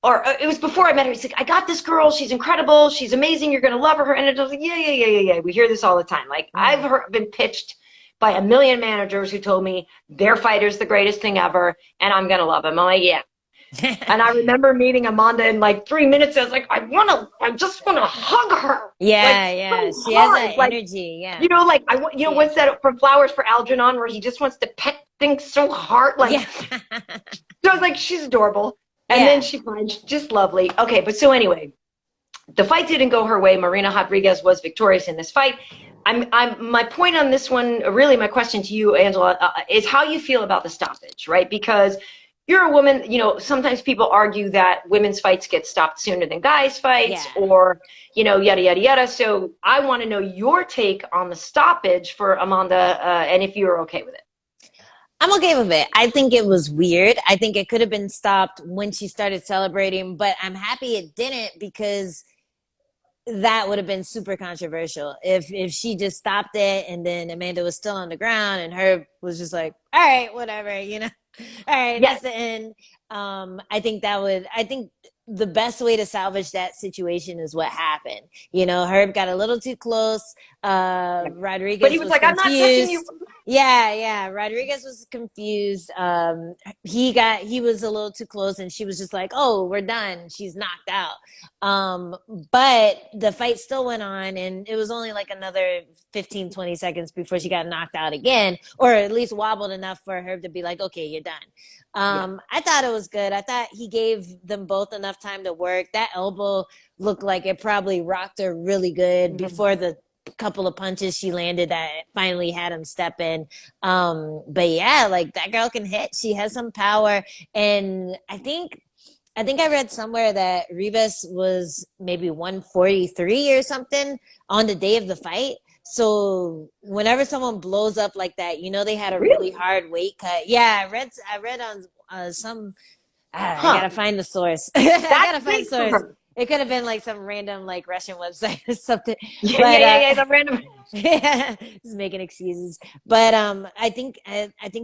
or it was before I met her. He's like, I got this girl. She's incredible. She's amazing. You're going to love her. And I was like, yeah. We hear this all the time. Like, I've been pitched by a million managers who told me their fighter's the greatest thing ever, and I'm going to love him. I'm like, yeah. And I remember meeting Amanda in like 3 minutes. I was like, I just want to hug her. Yeah. Like, she has that energy. Yeah. You know, like what's that from Flowers for Algernon, where he just wants to pet things so hard. Like, so I was like, she's adorable. And then she punched, just lovely. Okay, but so anyway, the fight didn't go her way. Marina Rodriguez was victorious in this fight. My point on this one, really my question to you, Angela, is how you feel about the stoppage, right? Because you're a woman, you know, sometimes people argue that women's fights get stopped sooner than guys' fights, or, you know, yada, yada, yada. So I want to know your take on the stoppage for Amanda, and if you're okay with it. I'm okay with it. I think it was weird. I think it could have been stopped when she started celebrating, but I'm happy it didn't, because that would have been super controversial if she just stopped it and then Amanda was still on the ground and Herb was just like, all right, whatever, you know, all right, that's the end. I think the best way to salvage that situation is what happened. You know, Herb got a little too close. Rodriguez, but he was like, confused. I'm not touching you. Yeah. Rodriguez was confused. He was a little too close, and she was just like, oh, we're done. She's knocked out. But the fight still went on, and it was only like another 15, 20 seconds before she got knocked out again, or at least wobbled enough for Herb to be like, okay, you're done. I thought it was good. I thought he gave them both enough time to work. That elbow looked like it probably rocked her really good before the couple of punches she landed that finally had him step in. But yeah, like, that girl can hit. She has some power. And I think I read somewhere that Ribas was maybe 143 or something on the day of the fight. So whenever someone blows up like that, you know, they had a really hard weight cut. Yeah, I read on some, I gotta find the source. I gotta find the source. It could have been like some random like Russian website or something. Some random. Yeah, just making excuses. But I think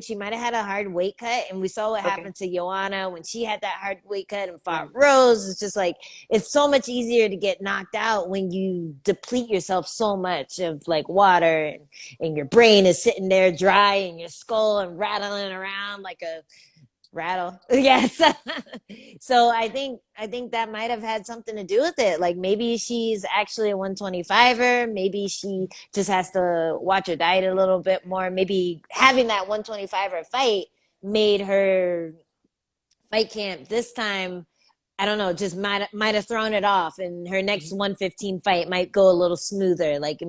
she might have had a hard weight cut, and we saw what happened to Joanna when she had that hard weight cut and fought Rose. It's just like, it's so much easier to get knocked out when you deplete yourself so much of like water, and your brain is sitting there dry, and your skull and rattling around like a rattle. Yes. So I think that might have had something to do with it. Like, maybe she's actually a 125er. Maybe she just has to watch her diet a little bit more. Maybe having that 125er fight made her fight camp this time I don't know, just might have thrown it off, and her next 115 fight might go a little smoother. Like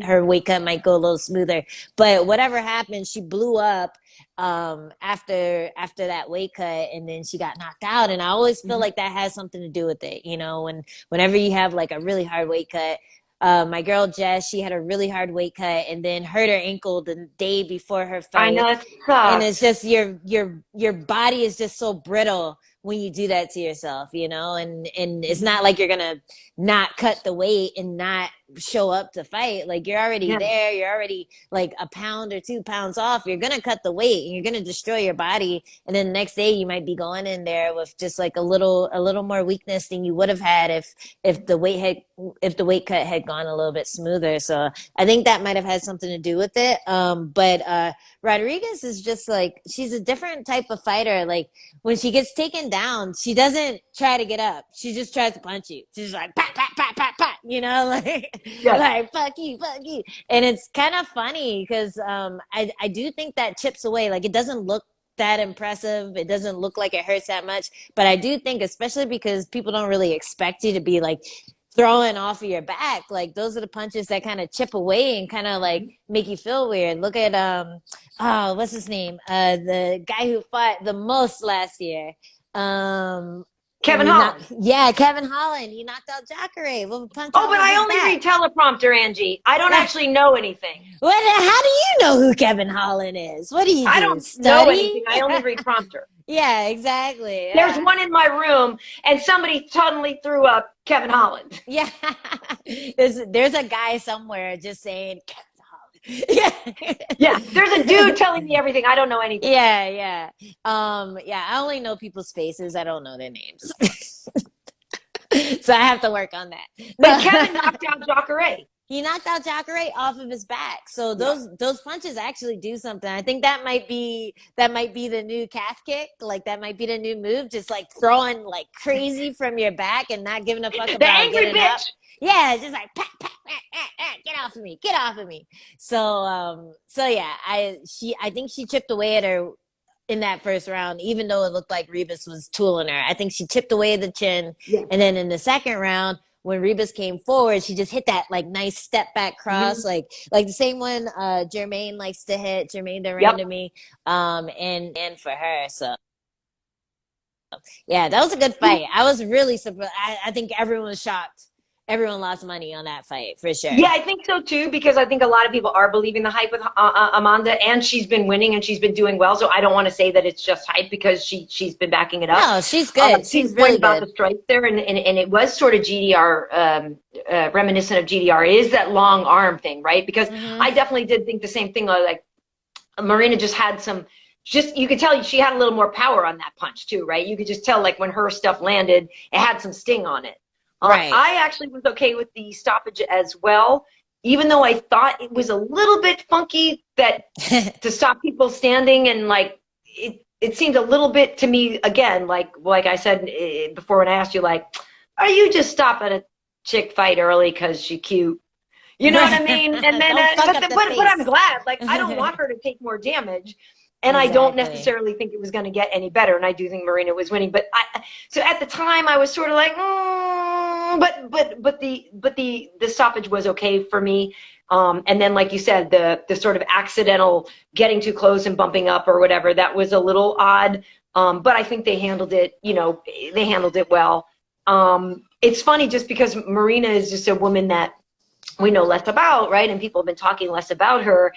her weight cut might go a little smoother. But whatever happened, she blew up after that weight cut, and then she got knocked out. And I always feel like that has something to do with it. You know, whenever you have like a really hard weight cut. My girl Jess, she had a really hard weight cut and then hurt her ankle the day before her fight. I know, it sucks. And it's just your body is just so brittle when you do that to yourself, you know, and it's not like you're gonna not cut the weight and not show up to fight. Like you're already there, you're already like a pound or 2 pounds off. You're gonna cut the weight and you're gonna destroy your body. And then the next day you might be going in there with just like a little more weakness than you would have had if the weight cut had gone a little bit smoother. So I think that might have had something to do with it. But Rodriguez is just like, she's a different type of fighter. Like when she gets taken down, she doesn't try to get up. She just tries to punch you. She's like, pat, pat, pat, pat, pat, you know, like, like, fuck you. And it's kind of funny because I do think that chips away. Like it doesn't look that impressive. It doesn't look like it hurts that much. But I do think, especially because people don't really expect you to be like throwing off of your back, like those are the punches that kind of chip away and kind of like make you feel weird. Look at what's his name, the guy who fought the most last year, Kevin Holland. Kevin Holland. He knocked out Jacare with a punch. Oh, but I only read teleprompter, Angie. I don't actually know anything. How do you know who Kevin Holland is? What do you do? I don't Study? know anything. I only read prompter. Yeah, exactly. There's one in my room, and somebody suddenly threw up Kevin Holland. Yeah. There's a guy somewhere just saying Kevin Holland. Yeah. There's a dude telling me everything. I don't know anything. Yeah. I only know people's faces. I don't know their names. So I have to work on that. But Kevin knocked out Jacare. He knocked out Jacare off of his back. So those punches actually do something. I think that might be the new calf kick. Like that might be the new move. Just like throwing like crazy from your back and not giving a fuck about the angry getting bitch. Up. Yeah, just like pat, pat, pat, pat, pat, get off of me. So yeah, I think she chipped away at her in that first round, even though it looked like Ribas was tooling her. I think she chipped away at the chin. And then in the second round, when Ribas came forward, she just hit that like nice step back cross, like the same one Jermaine likes to hit, Jermaine Durand to me, and for her. So yeah, that was a good fight. I was really surprised. I think everyone was shocked. Everyone lost money on that fight for sure. Yeah, I think so too, because I think a lot of people are believing the hype with Amanda, and she's been winning and she's been doing well. So I don't want to say that it's just hype because she's been backing it up. No, she's good. She's really good about the strikes there, and it was sort of GDR, reminiscent of GDR. It is that long arm thing, right? Because I definitely did think the same thing. Like Marina just had some. You could tell she had a little more power on that punch too, right? You could just tell, like when her stuff landed, it had some sting on it. Right. I actually was okay with the stoppage as well, even though I thought it was a little bit funky that to stop people standing, and like it seemed a little bit to me again, like I said before when I asked you, like, are you just stopping a chick fight early because she's cute? You know what I mean? And then but I'm glad. Like I don't want her to take more damage. And I don't necessarily think it was going to get any better. And I do think Marina was winning. But so at the time I was sort of like, but the stoppage was okay for me. And then, like you said, the sort of accidental getting too close and bumping up or whatever, that was a little odd. But I think they handled it. They handled it well. It's funny just because Marina is just a woman that we know less about, right? And people have been talking less about her.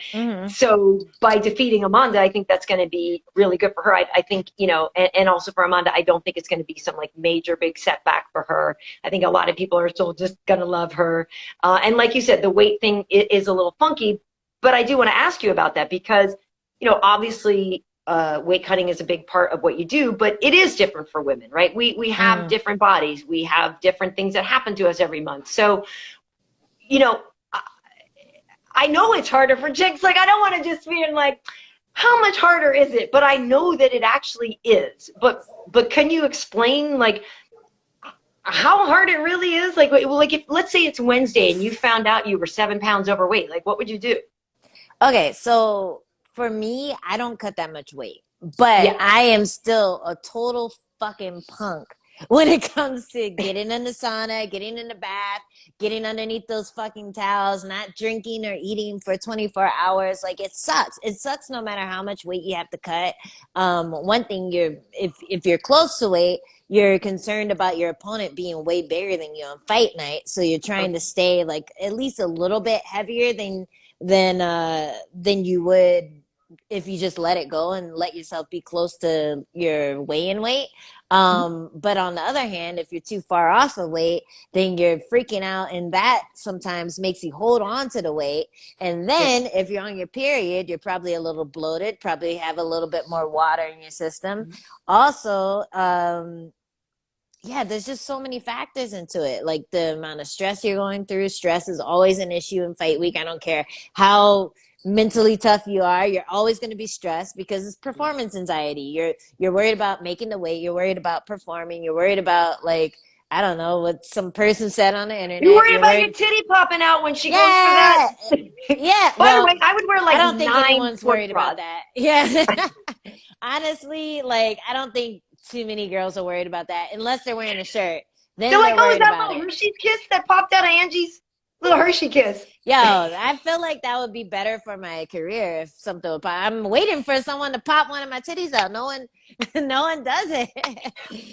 So by defeating Amanda, I think that's going to be really good for her. I think, and also for Amanda, I don't think it's going to be some like major big setback for her. I think a lot of people are still just going to love her. And like you said, the weight thing is a little funky, but I do want to ask you about that because, obviously weight cutting is a big part of what you do, but it is different for women, right? We have different bodies. We have different things that happen to us every month. So, I know it's harder for chicks. Like, I don't want to just be in like, how much harder is it? But I know that it actually is. But can you explain like how hard it really is? Like if let's say it's Wednesday and you found out you were 7 pounds overweight, like what would you do? Okay, so for me, I don't cut that much weight, but I am still a total fucking punk when it comes to getting in the sauna, getting in the bath, getting underneath those fucking towels, not drinking or eating for 24 hours. Like, it sucks. It sucks no matter how much weight you have to cut. One thing, if you're close to weight, you're concerned about your opponent being way bigger than you on fight night. So you're trying to stay like at least a little bit heavier than you would if you just let it go and let yourself be close to your weigh-in weight. But on the other hand, if you're too far off of weight, then you're freaking out, and that sometimes makes you hold on to the weight. And then if you're on your period, you're probably a little bloated, probably have a little bit more water in your system. Also, yeah, there's just so many factors into it. Like the amount of stress you're going through. Stress is always an issue in fight week. I don't care how mentally tough you are, you're always going to be stressed because it's performance anxiety. You're worried about making the weight, you're worried about performing, you're worried about, like, I don't know what some person said on the internet. You're worried about your titty popping out when she goes for that. Yeah. By the way, I would wear like I don't think 9 anyone's worried bras. about that. Yeah. Honestly, like, I don't think too many girls are worried about that unless they're wearing a shirt. Then they're like, oh, is that about little Hershey's kiss that popped out of Angie's? Little Hershey kiss. Yo, I feel like that would be better for my career if something would pop. I'm waiting for someone to pop one of my titties out. No one does it.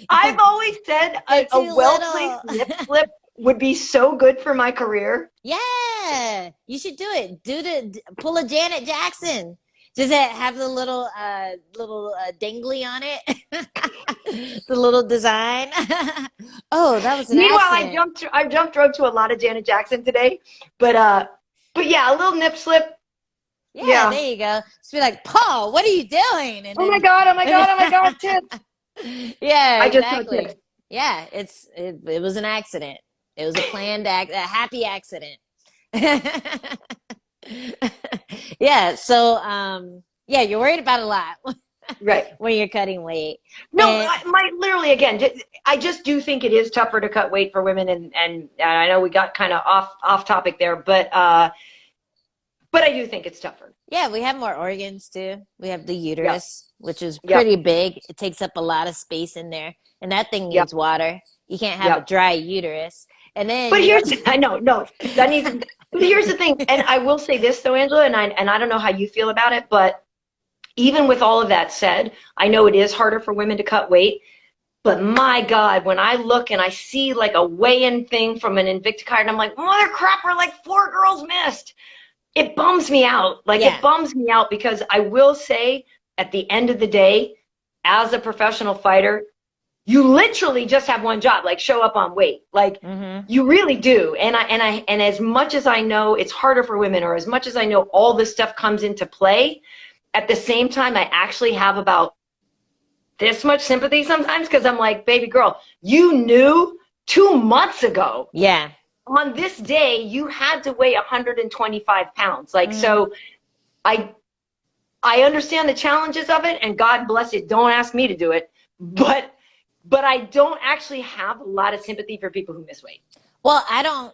I've always said a well-placed lip slip would be so good for my career. Yeah, you should do it. Pull a Janet Jackson. Just have the little dangly on it, the little design. Oh, that was an Meanwhile, accident. I jumped rope to a lot of Janet Jackson today, but yeah, a little nip slip. Yeah, there you go. Just be like, Paul, what are you doing? And oh my god, tits. Yeah, exactly. Yeah, it was an accident. It was a planned a happy accident. Yeah, so yeah, you're worried about a lot, right, when you're cutting weight. No, literally, again, I just do think it is tougher to cut weight for women, and I know we got kind of off topic there, but I do think it's tougher. Yeah, we have more organs too. We have the uterus, which is pretty big. It takes up a lot of space in there, and that thing needs water. You can't have a dry uterus. And then, but here's that needs. But here's the thing, and I will say this though, Angela, and I don't know how you feel about it, but even with all of that said, I know it is harder for women to cut weight. But my God, when I look and I see like a weigh-in thing from an Invicta card, and I'm like, mother crapper, like 4 girls missed. It bums me out. Like it bums me out because I will say, at the end of the day, as a professional fighter, you literally just have one job, like show up on weight. Like you really do. And as much as I know it's harder for women, or as much as I know all this stuff comes into play, at the same time, I actually have about this much sympathy sometimes, because I'm like, baby girl, you knew 2 months ago. Yeah. On this day, you had to weigh 125 pounds. Like, so I understand the challenges of it, and God bless it. Don't ask me to do it. But I don't actually have a lot of sympathy for people who miss weight. Well, I don't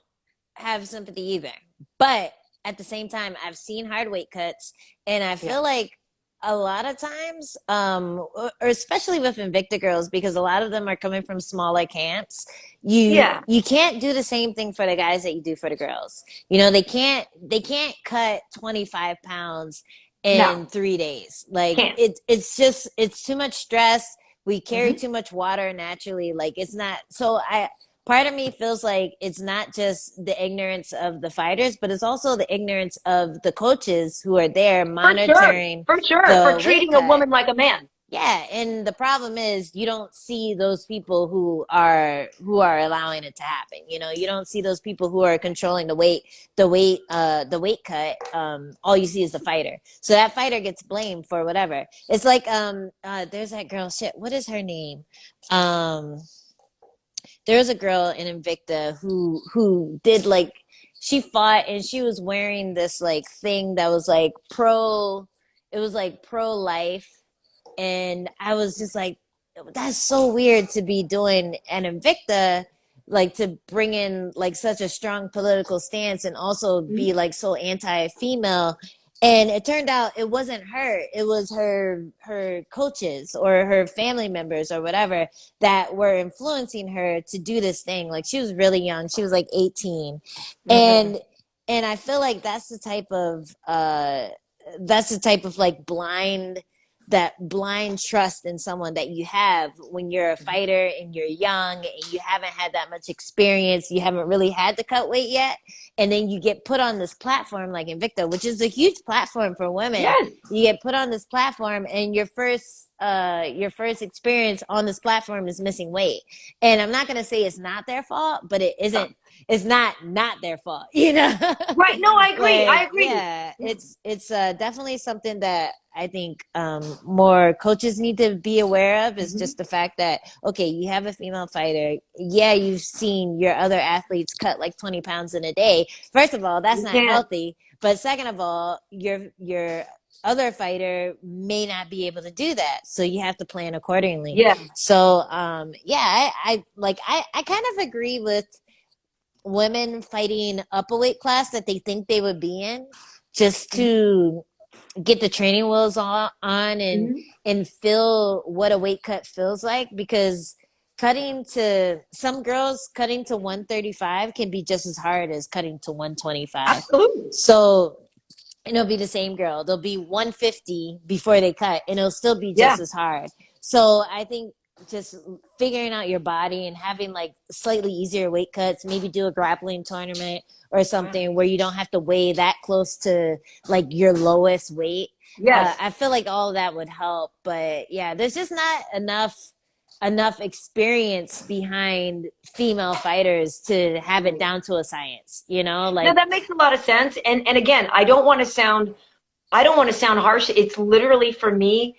have sympathy either. But at the same time, I've seen hard weight cuts, and I feel like a lot of times, or especially with Invicta girls, because a lot of them are coming from smaller camps, you can't do the same thing for the guys that you do for the girls. You know, they can't cut 25 pounds in 3 days. Like it's too much stress. We carry too much water naturally. Like it's not, part of me feels like it's not just the ignorance of the fighters, but it's also the ignorance of the coaches who are there monitoring. For treating a woman like a man. Yeah, and the problem is you don't see those people who are allowing it to happen. You know, you don't see those people who are controlling the weight cut. All you see is the fighter. So that fighter gets blamed for whatever. It's like there's that girl. Shit, what is her name? There was a girl in Invicta who did like, she fought and she was wearing this like thing that was like pro-life. And I was just like, that's so weird to be doing an Invicta, like to bring in like such a strong political stance and also be like so anti-female And it turned out it wasn't her. It was her coaches or her family members or whatever that were influencing her to do this thing. Like, she was really young. She was like 18. Mm-hmm. And I feel like that's the type of like blind trust in someone that you have when you're a fighter and you're young and you haven't had that much experience. You haven't really had to cut weight yet. And then you get put on this platform like Invicta, which is a huge platform for women. Yes. You get put on this platform and your first experience on this platform is missing weight. And I'm not going to say it's not their fault, but it isn't. It's not their fault, you know? Right. No, I agree. I agree. Yeah, it's definitely something that I think more coaches need to be aware of, is just the fact that, okay, you have a female fighter. Yeah, you've seen your other athletes cut like 20 pounds in a day. First of all, that's not healthy. But second of all, your other fighter may not be able to do that. So you have to plan accordingly. Yeah. So, I kind of agree with women fighting up a weight class that they think they would be in, just to get the training wheels on and feel what a weight cut feels like, because some girls cutting to 135 can be just as hard as cutting to 125. Absolutely. So, and it'll be the same girl. They'll be 150 before they cut, and it'll still be just as hard. So I think just figuring out your body and having like slightly easier weight cuts, maybe do a grappling tournament or something where you don't have to weigh that close to like your lowest weight. Yes. I feel like all of that would help, but yeah, there's just not enough experience behind female fighters to have it down to a science, you know? Like, no, that makes a lot of sense. And again, I don't want to sound harsh. It's literally, for me,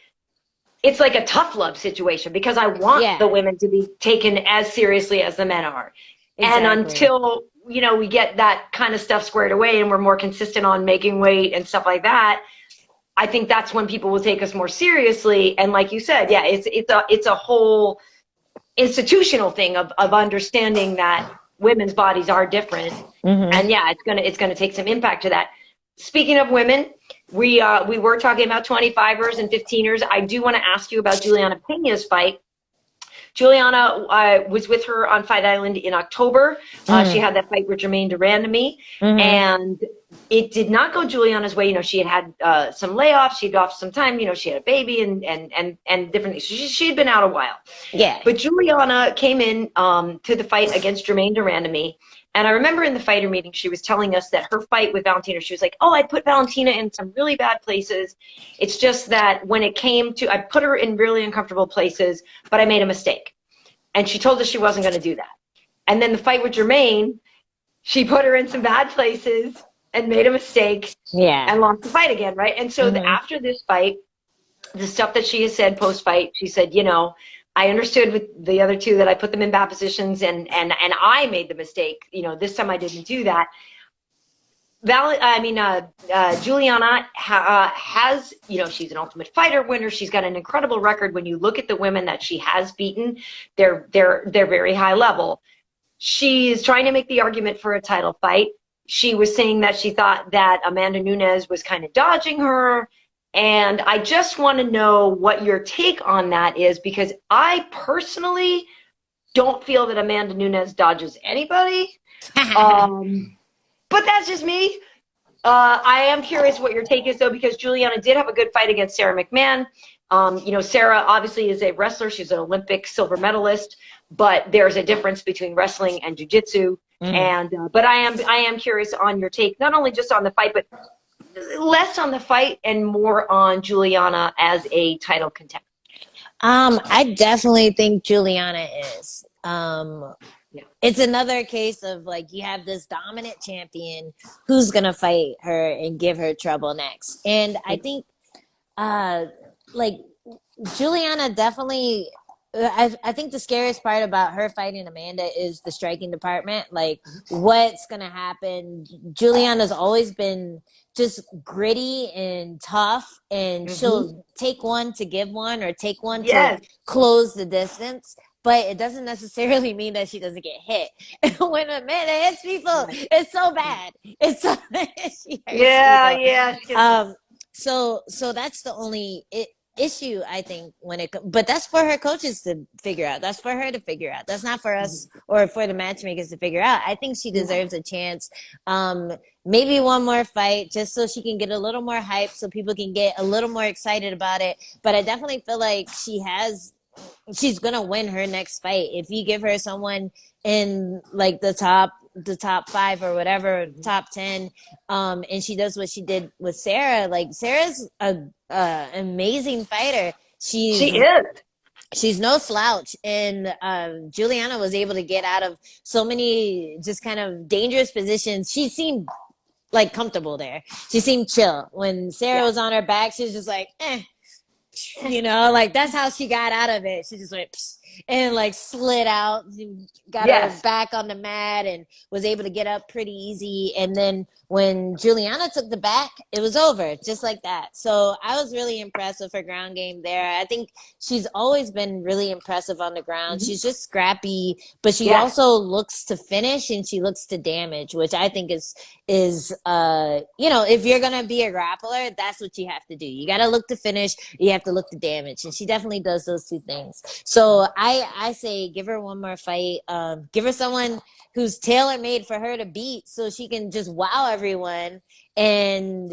it's like a tough love situation, because I want the women to be taken as seriously as the men are. Exactly. And until, we get that kind of stuff squared away and we're more consistent on making weight and stuff like that, I think that's when people will take us more seriously. And like you said, it's a whole institutional thing of understanding that women's bodies are different. And it's gonna take some impact to that. Speaking of women, we were talking about 25ers and 15ers. I do want to ask you about Julianna Pena's fight. Julianna was with her on Fight Island in October. She had that fight with Jermaine Durandamy, and it did not go Julianna's way. She had some layoffs. She'd off some time. She had a baby and different things. She'd been out a while. Yeah. But Julianna came in to the fight against Jermaine Durandamy. And I remember in the fighter meeting, she was telling us that her fight with Valentina, she was like, oh, I put Valentina in some really bad places. It's just that when it came to, I put her in really uncomfortable places, but I made a mistake. And she told us she wasn't going to do that. And then the fight with Jermaine, she put her in some bad places and made a mistake and lost the fight again, right? And so after this fight, the stuff that she has said post-fight, she said, I understood with the other two that I put them in bad positions and I made the mistake. This time I didn't do that. Julianna has, she's an Ultimate Fighter winner. She's got an incredible record. When you look at the women that she has beaten, they're very high level. She's trying to make the argument for a title fight. She was saying that she thought that Amanda Nunes was kind of dodging her. And I just want to know what your take on that is, because I personally don't feel that Amanda Nunes dodges anybody. But that's just me. I am curious what your take is, though, because Julianna did have a good fight against Sarah McMahon. Sarah obviously is a wrestler. She's an Olympic silver medalist, but there's a difference between wrestling and jiu-jitsu. But I am curious on your take, not only just on the fight, but less on the fight and more on Julianna as a title contender. I definitely think Julianna is. It's another case of like, you have this dominant champion who's gonna fight her and give her trouble next. And I think Julianna definitely, I think the scariest part about her fighting Amanda is the striking department. Like, what's gonna happen? Julianna's always been just gritty and tough, and she'll take one to give one or take one to close the distance. but it doesn't necessarily mean that she doesn't get hit. When Amanda hits people, it's so bad. It's so she hurts people. So that's the only issue, I think, but that's for her coaches to figure out. That's for her to figure out. That's not for us or for the matchmakers to figure out. I think she deserves a chance. Maybe one more fight just so she can get a little more hype, so people can get a little more excited about it. But I definitely feel like she's gonna win her next fight if you give her someone in like the top 5 or whatever, top 10, and she does what she did with Sarah. Like, Sarah's a amazing fighter. She is. She's no slouch, and Julianna was able to get out of so many just kind of dangerous positions. She seemed like comfortable there. She seemed chill. When Sarah was on her back, she was just like, like that's how she got out of it. She just went and like slid out, got her back on the mat, and was able to get up pretty easy. And then when Julianna took the back, it was over just like that. So I was really impressed with her ground game there. I think she's always been really impressive on the ground. She's just scrappy, but she also looks to finish and she looks to damage, which I think is if you're gonna be a grappler, that's what you have to do. You got to look to finish, you have to look to damage, and she definitely does those two things. So I say give her one more fight. Give her someone who's tailor-made for her to beat, so she can just wow everyone and,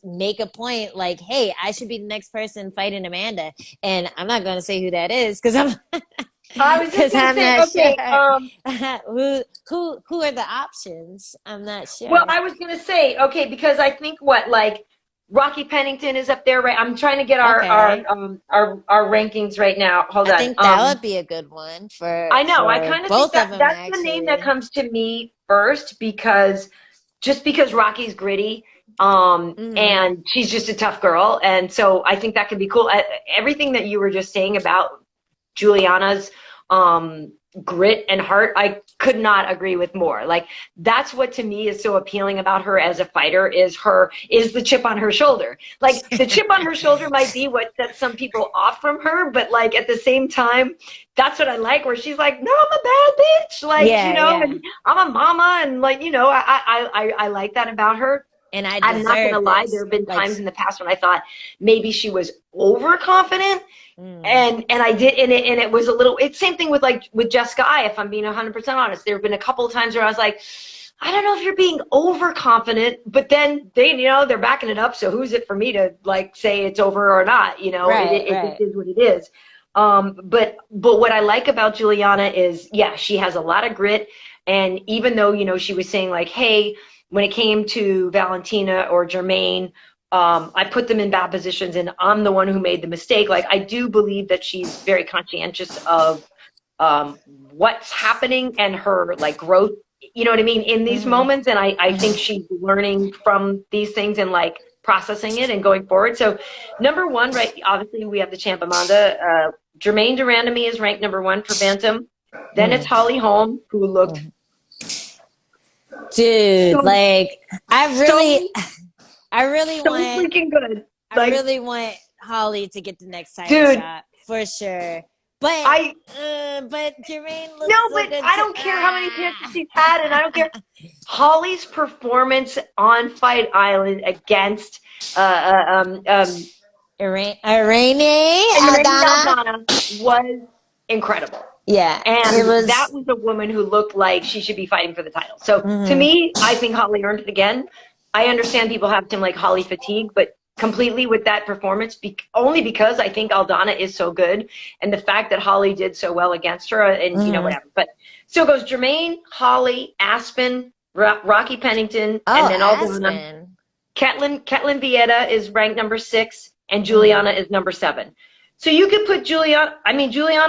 make a point like, hey, I should be the next person fighting Amanda. And I'm not going to say who that is because I was just going to say, sure. Who are the options? I'm not sure. Well, I was going to say, because I think Rocky Pennington is up there, right? I'm trying to get our rankings right now. Hold on. I think that would be a good one for. I know. I kind of think that's the name that comes to me first because Rocky's gritty, and she's just a tough girl, and so I think that could be cool. Everything that you were just saying about Julianna's grit and heart, I could not agree with more. Like, that's what to me is so appealing about her as a fighter is the chip on her shoulder. Like, the chip on her shoulder might be what sets some people off from her, but like at the same time, that's what I like, where she's like, no, I'm a bad bitch, like, and I'm a mama, and like, I like that about her. And I'm not gonna lie, there have been times in the past when I thought maybe she was overconfident, and I did, and it was a little. It's same thing with Jessica I, if I'm being 100% honest. There have been a couple of times where I was like, I don't know if you're being overconfident, but then they're backing it up. So who's it for me to like say it's over or not? It is what it is. But what I like about Julianna is, she has a lot of grit, and even though she was saying like, hey, when it came to Valentina or Jermaine, I put them in bad positions and I'm the one who made the mistake. Like, I do believe that she's very conscientious of what's happening and her like growth, you know what I mean, in these moments. And I think she's learning from these things and like processing it and going forward. So number one, right, obviously we have the champ Amanda. Jermaine Durandamy is ranked number 1 for Bantam. Then it's Holly Holm, who looked dude, I really so want freaking good. I really want Holly to get the next title shot for sure. But Jermaine looks I don't care how many chances she's had, and I don't care. Holly's performance on Fight Island against Irene Aldana was incredible. Yeah, and that was a woman who looked like she should be fighting for the title. So to me, I think Holly earned it again. I understand people have some like Holly fatigue, but completely with that performance, only because I think Aldana is so good, and the fact that Holly did so well against her, and whatever. But so it goes Jermaine, Holly, Aspen, Rocky Pennington, and then Aldana. Ketlin Vieta is ranked number 6, and Julianna is number 7. So you could put Julianna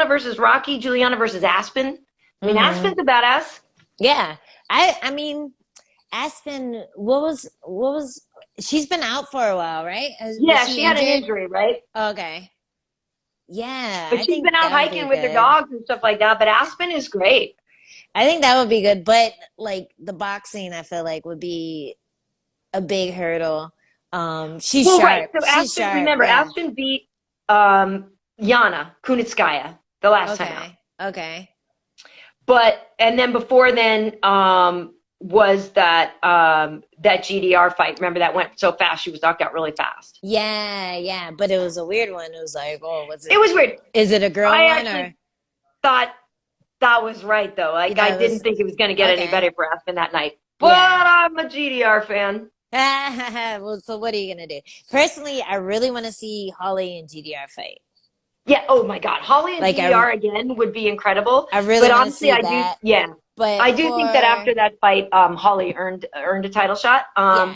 versus Rocky, Julianna versus Aspen. I mean, Aspen's a badass. Yeah. I mean, Aspen, what was, she's been out for a while, right? She had an injury, right? Okay. Yeah. But she's been out hiking with her dogs and stuff like that, but Aspen is great. I think that would be good, but like the boxing, I feel like would be a big hurdle. She's sharp. Right. So Aspen, remember, Aspen beat Yana Kunitskaya the last time out. Okay. But, and then before then, was that that GDR fight. Remember that went so fast, she was knocked out really fast. Yeah, yeah. But it was a weird one. It was like, oh, what's it? It was weird. Is it a girl I one actually or? thought that was right though. Like I didn't think it was going to get any okay. better for Aspen that night. But Yeah. I'm a GDR fan. Well, so what are you gonna do? Personally, I really want to see Holly and GDR fight. Yeah. Oh my God, Holly and Like GDR again would be incredible. I really But want to honestly, see I do. that. Yeah. But I do think that after that fight, Holly earned a title shot. yeah.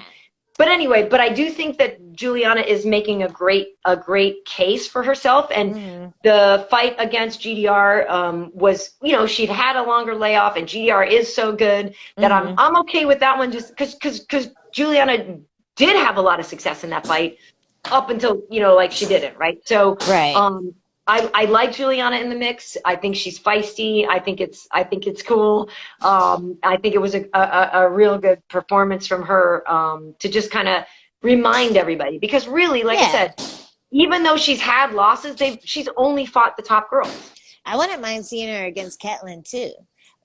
But anyway, but I do think that Julianna is making a great case for herself. And the fight against GDR was, you know, she'd had a longer layoff, and GDR is so good that I'm okay with that one, just because Julianna did have a lot of success in that fight up until, you know, like she didn't, right? So I like Julianna in the mix. I think she's feisty. I think it's cool. I think it was a real good performance from her to just kind of remind everybody, because really, like I said, even though she's had losses, she's only fought the top girls. I wouldn't mind seeing her against Ketlin too,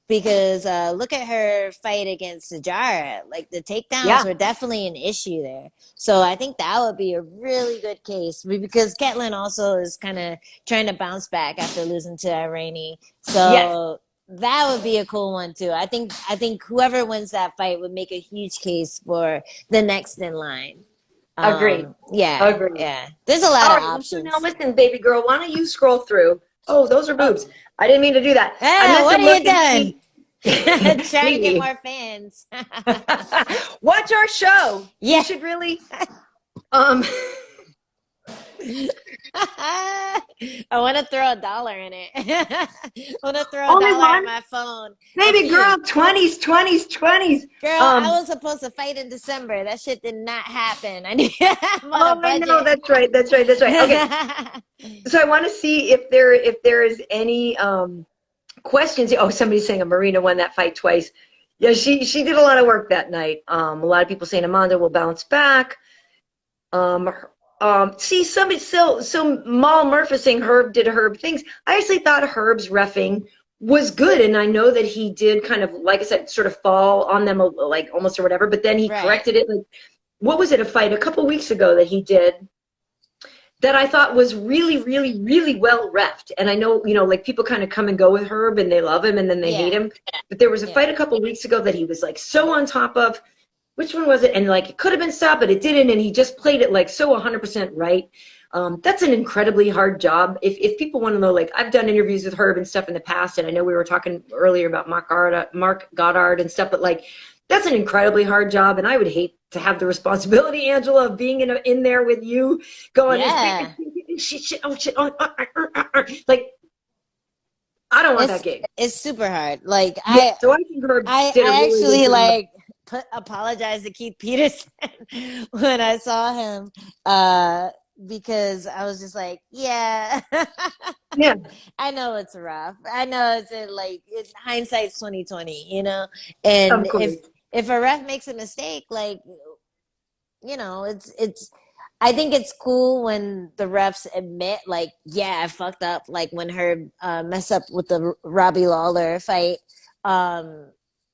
because look at her fight against Sajara. Like the takedowns were definitely an issue there. So I think that would be a really good case, because Ketlin also is kind of trying to bounce back after losing to Irani. So that would be a cool one too. I think whoever wins that fight would make a huge case for the next in line. Agreed. Agreed. Yeah. There's a lot of options. So now listen, baby girl, why don't you scroll through? Oh, those are boobs. I didn't mean to do that. What are you doing? Trying to get more fans. Watch our show. Yeah. You should really. I want to throw $1 in it. I want to throw $1 in my phone. Baby girl, 20s. Girl, I was supposed to fight in December. That shit did not happen. I need I know. That's right. Okay. So I want to see if there is any questions. Oh, somebody's saying Marina won that fight twice. Yeah, she did a lot of work that night. A lot of people saying Amanda will bounce back. See, somebody so Mal Murphy saying Herb did Herb things. I actually thought Herb's reffing was good, and I know that he did kind of, like I said, sort of fall on them like almost or whatever, but then he corrected it. Like, what was it, a fight a couple weeks ago that he did that I thought was really, really, really well reffed. And I know, you know, like people kind of come and go with Herb and they love him and then they hate him. But there was a fight a couple weeks ago that he was like so on top of. Which one was it? And like it could have been stopped, but it didn't. And he just played it like so 100% right. That's an incredibly hard job. If people want to know, like I've done interviews with Herb and stuff in the past, and I know we were talking earlier about Mark Goddard and stuff, but like that's an incredibly hard job. And I would hate to have the responsibility, Angela, of being in there with you going, shit, like I don't want that gig. It's super hard. Like so I think Herb did I actually like apologize to Keith Peterson when I saw him because I was just like, I know it's rough. I know it's hindsight's 2020, you know. And if a ref makes a mistake, like, you know, it's I think it's cool when the refs admit, like, I fucked up. Like when Herb messed up with the Robbie Lawler fight.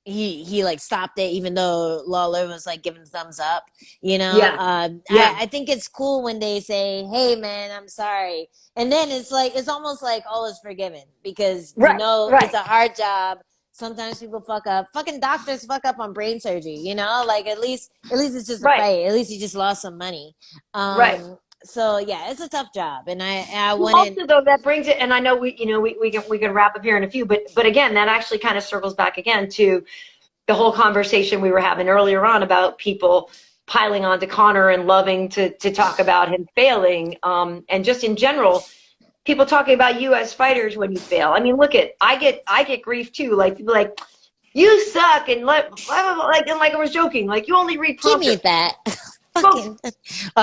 He like stopped it even though Lawler was like giving thumbs up, you know. I think it's cool when they say, hey man, I'm sorry, and then it's like it's almost like all is forgiven, because you know it's a hard job. Sometimes people fuck up. Fucking doctors fuck up on brain surgery, you know. Like at least it's just a fight. At least you just lost some money. So it's a tough job, and I wanted. Also, though, that brings it, and I know we can wrap up here in a few, but again, that actually kind of circles back again to the whole conversation we were having earlier on about people piling onto Conor and loving to talk about him failing, and just in general, people talking about you as fighters when you fail. I mean, I get grief too. Like people like, you suck, and like I was joking, like you only read prompters. Give me that.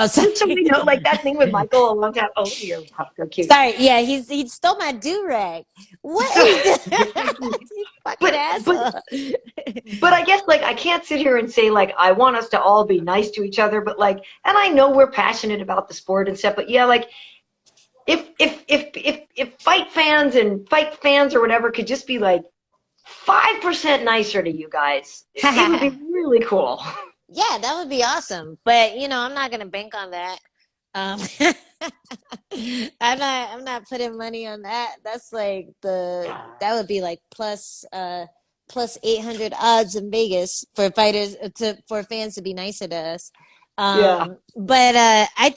Somebody know, like that thing with Michael a long time. Oh, you're so cute. Sorry, he stole my do-rag. What is this? You fucking asshole. But I guess like I can't sit here and say like I want us to all be nice to each other, but like, and I know we're passionate about the sport and stuff, but like if fight fans or whatever could just be like 5% nicer to you guys, it would be really cool. Yeah, that would be awesome. But you know, I'm not gonna bank on that. Um, I'm not putting money on that. That's like that would be like plus 800 odds in Vegas for fighters for fans to be nicer to us. Yeah. But I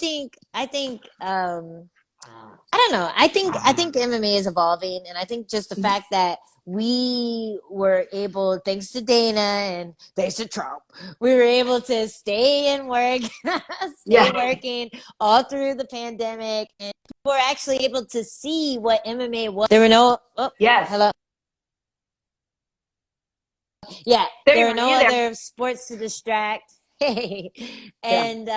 don't know. I think MMA is evolving, and I think just the fact that we were able, thanks to Dana and thanks to Trump, we were able to stay and work, stay working all through the pandemic, and people were actually able to see what MMA was. There were no hello. Yeah, there were no other sports to distract. Hey, and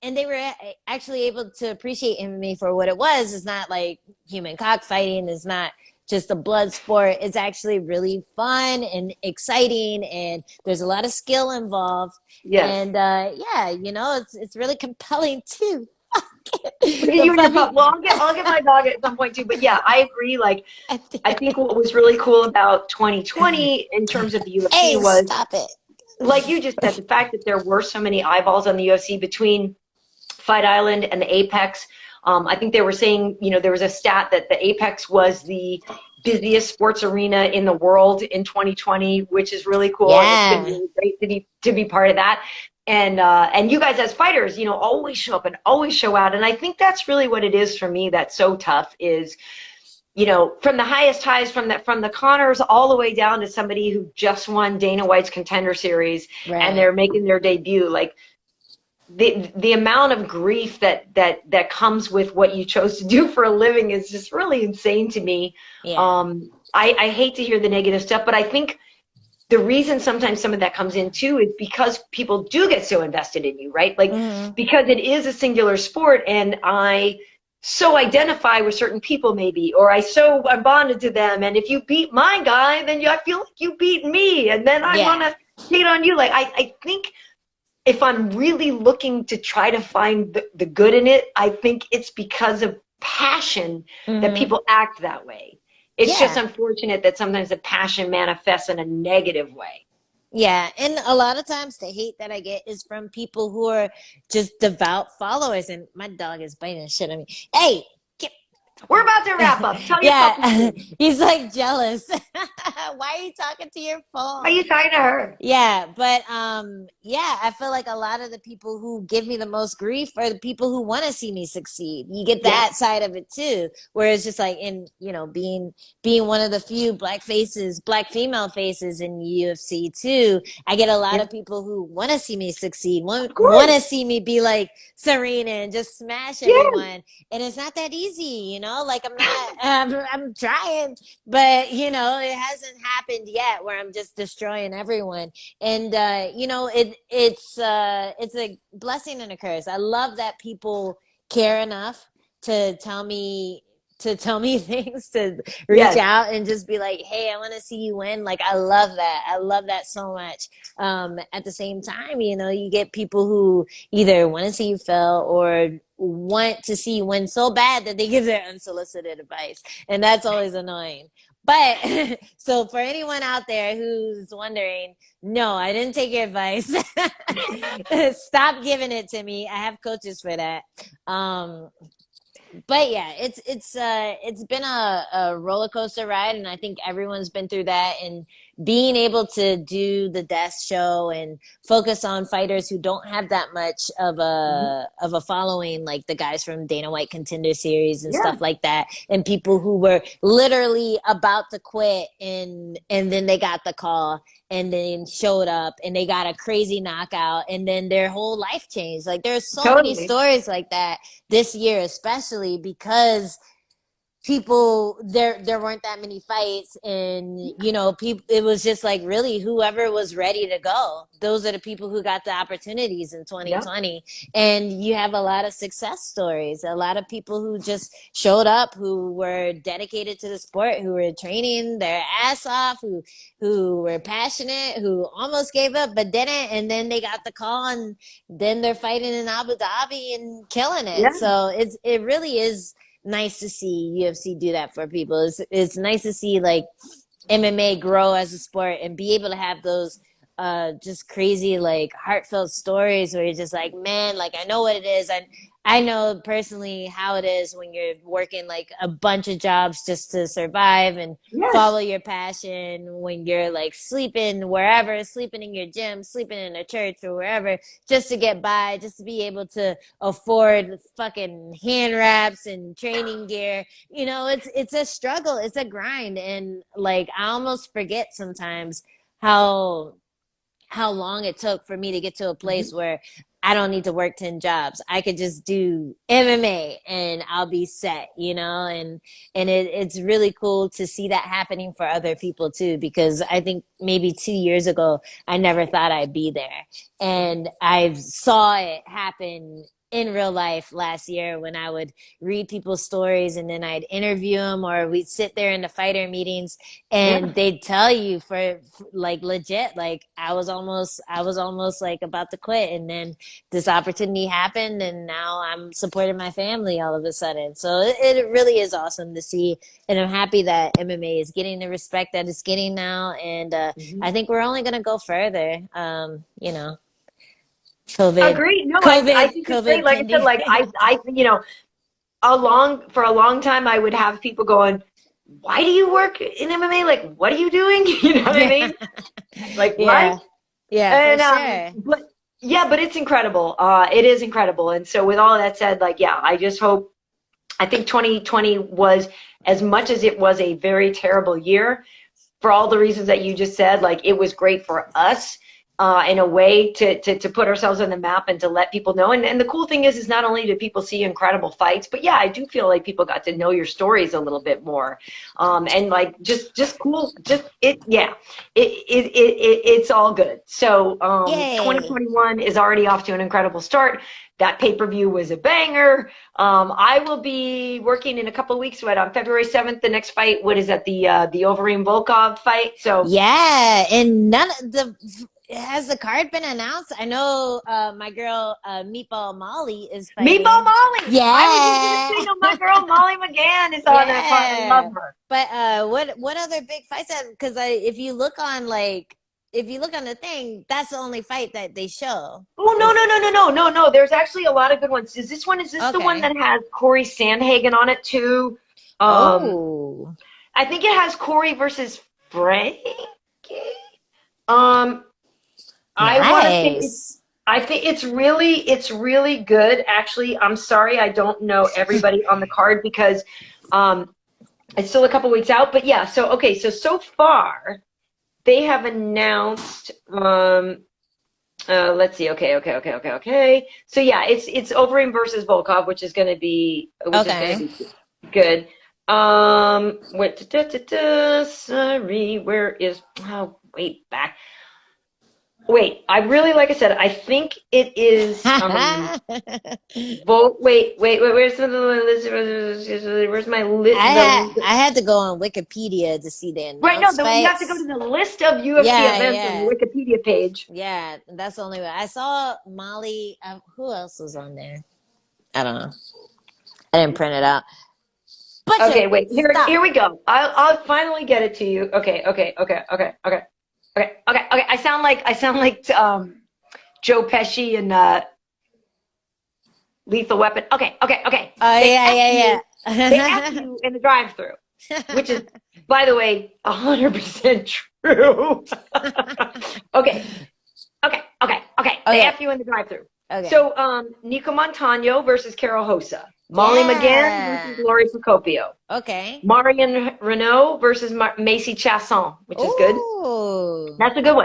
they were actually able to appreciate MMA for what it was. It's not like human cockfighting. It's not just a blood sport. It's actually really fun and exciting, and there's a lot of skill involved. Yes. And yeah, you know, it's really compelling too. Well, I'll get my dog at some point too. But yeah, I agree. Like, I think what was really cool about 2020 in terms of the UFC was, stop it. Like you just said, the fact that there were so many eyeballs on the UFC between Fight Island and the Apex. I think they were saying, you know, there was a stat that the Apex was the busiest sports arena in the world in 2020, which is really cool. Yeah. And it's been really great to be part of that. And you guys as fighters, you know, always show up and always show out. And I think that's really what it is for me that's so tough is, you know, from the highest highs, from the Conors all the way down to somebody who just won Dana White's Contender Series, right, and they're making their debut. Like the amount of grief that comes with what you chose to do for a living is just really insane to me. Yeah. I hate to hear the negative stuff, but I think the reason sometimes some of that comes in too is because people do get so invested in you, right? Like because it is a singular sport, and I so identify with certain people maybe, or I'm bonded to them, and if you beat my guy, then I feel like you beat me, and then I want to hate on you. Like I think if I'm really looking to try to find the good in it, I think it's because of passion that people act that way. It's just unfortunate that sometimes the passion manifests in a negative way. Yeah, and a lot of times the hate that I get is from people who are just devout followers, and my dog is biting shit at me. Hey, we're about to wrap up. Tell your he's like jealous. Why are you talking to your phone? Why are you talking to her? Yeah, but yeah, I feel like a lot of the people who give me the most grief are the people who want to see me succeed. You get that side of it too, where it's just like you know, being one of the few black female faces in UFC too. I get a lot of people who want to see me succeed, want to see me be like Serena and just smash everyone. And it's not that easy, you know. Like I'm trying, but you know, it hasn't happened yet where I'm just destroying everyone. And you know, it's a blessing and a curse. I love that people care enough to tell me things, to reach out and just be like, hey, I want to see you win. Like, I love that so much. At the same time, you know, you get people who either want to see you fail or want to see you win so bad that they give their unsolicited advice, and that's always annoying. But so for anyone out there who's wondering, no, I didn't take your advice. Stop giving it to me. I have coaches for that. But yeah, it's been a roller coaster ride, and I think everyone's been through that. And being able to do the death show and focus on fighters who don't have that much of a following, like the guys from Dana White Contender Series and stuff like that, and people who were literally about to quit and then they got the call and then showed up and they got a crazy knockout and then their whole life changed. Like, there's so many stories like that this year, especially because people, there weren't that many fights, and you know, people, it was just like really whoever was ready to go, those are the people who got the opportunities in 2020. And you have a lot of success stories, a lot of people who just showed up, who were dedicated to the sport, who were training their ass off, who were passionate, who almost gave up but didn't, and then they got the call and then they're fighting in Abu Dhabi and killing it. So it really is nice to see UFC do that for people. It's nice to see like MMA grow as a sport and be able to have those just crazy like heartfelt stories where you're just like, man, like I know what it is. I know personally how it is when you're working like a bunch of jobs just to survive and follow your passion, when you're like sleeping wherever, sleeping in your gym, sleeping in a church or wherever, just to get by, just to be able to afford fucking hand wraps and training gear. You know, it's a struggle, it's a grind. And like I almost forget sometimes how long it took for me to get to a place where I don't need to work 10 jobs. I could just do MMA and I'll be set, you know? And it's really cool to see that happening for other people too, because I think maybe 2 years ago, I never thought I'd be there. And I saw it happen in real life last year when I would read people's stories and then I'd interview them, or we'd sit there in the fighter meetings and they'd tell you for like legit, like I was almost like about to quit, and then this opportunity happened and now I'm supporting my family all of a sudden. So it really is awesome to see, and I'm happy that MMA is getting the respect that it's getting now, and I think we're only going to go further. You know, COVID. Agreed. No, COVID, I think it's great. Like I said, like I, you know, for a long time, I would have people going, "Why do you work in MMA? Like, what are you doing?" You know what I mean? Like, what? Yeah, for sure. But it's incredible. It is incredible. And so, with all that said, like, yeah, I just hope. I think 2020 was, as much as it was a very terrible year, for all the reasons that you just said. Like, it was great for us. In a way to put ourselves on the map and to let people know. And the cool thing is not only do people see incredible fights, but yeah, I do feel like people got to know your stories a little bit more. And like, just cool, it's all good. So 2021 is already off to an incredible start. That pay-per-view was a banger. I will be working in a couple of weeks, on February 7th, the next fight. What is that? The Overeem Volkov fight. So yeah, and has the card been announced? I know my girl Meatball Molly is fighting. Meatball Molly! Yeah! I was just going to say, my girl Molly McGann is on that part. I love her. But what other big fights? Because if you look on the thing, that's the only fight that they show. Oh, no. There's actually a lot of good ones. Is this the one that has Corey Sandhagen on it too? I think it has Corey versus Frankie. Nice. I think it's really good. Actually, I'm sorry I don't know everybody on the card because it's still a couple weeks out. But yeah, so far they have announced. Let's see. Okay. So yeah, it's Overeem versus Volkov, which is going to be good. Sorry, where is? Oh, back. Wait, like I said, I think it is. Where's my list? I had to go on Wikipedia to see the Right, no, you have to go to the list of UFC events on the Wikipedia page. Yeah, that's the only way. I saw Molly. Who else was on there? I don't know. I didn't print it out. But okay, wait. Here we go. I'll finally get it to you. Okay. I sound like Joe Pesci and Lethal Weapon. Okay. Oh, yeah. They ask you in the drive-thru, which is, by the way, 100% true. Okay. They ask you in the drive-thru. Okay. So, Nico Montano versus Carol Hossa. Molly McGann versus Lori Procopio. Okay. Marion Renault versus Macy Chasson, which is good. That's a good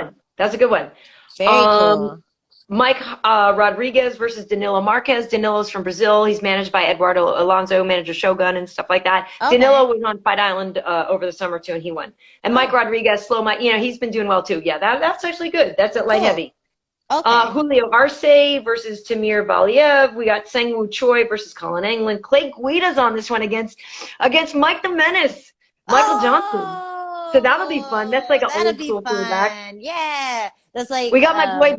one. Very cool. Mike Rodriguez versus Danilo Marquez. Danilo's from Brazil. He's managed by Eduardo Alonso, manager Shogun, and stuff like that. Okay. Danilo was on Fight Island over the summer, too, and he won. And Mike Rodriguez, he's been doing well, too. Yeah, that's actually good. That's at light heavy. Okay. Julio Arce versus Tamir Valiev. We got Sang-Woo Choi versus Colin Anglin. Clay Guida's on this one against Mike the Menace, Michael Johnson. So that'll be fun. That's like an old school throwback. Yeah, that's like. We got my boy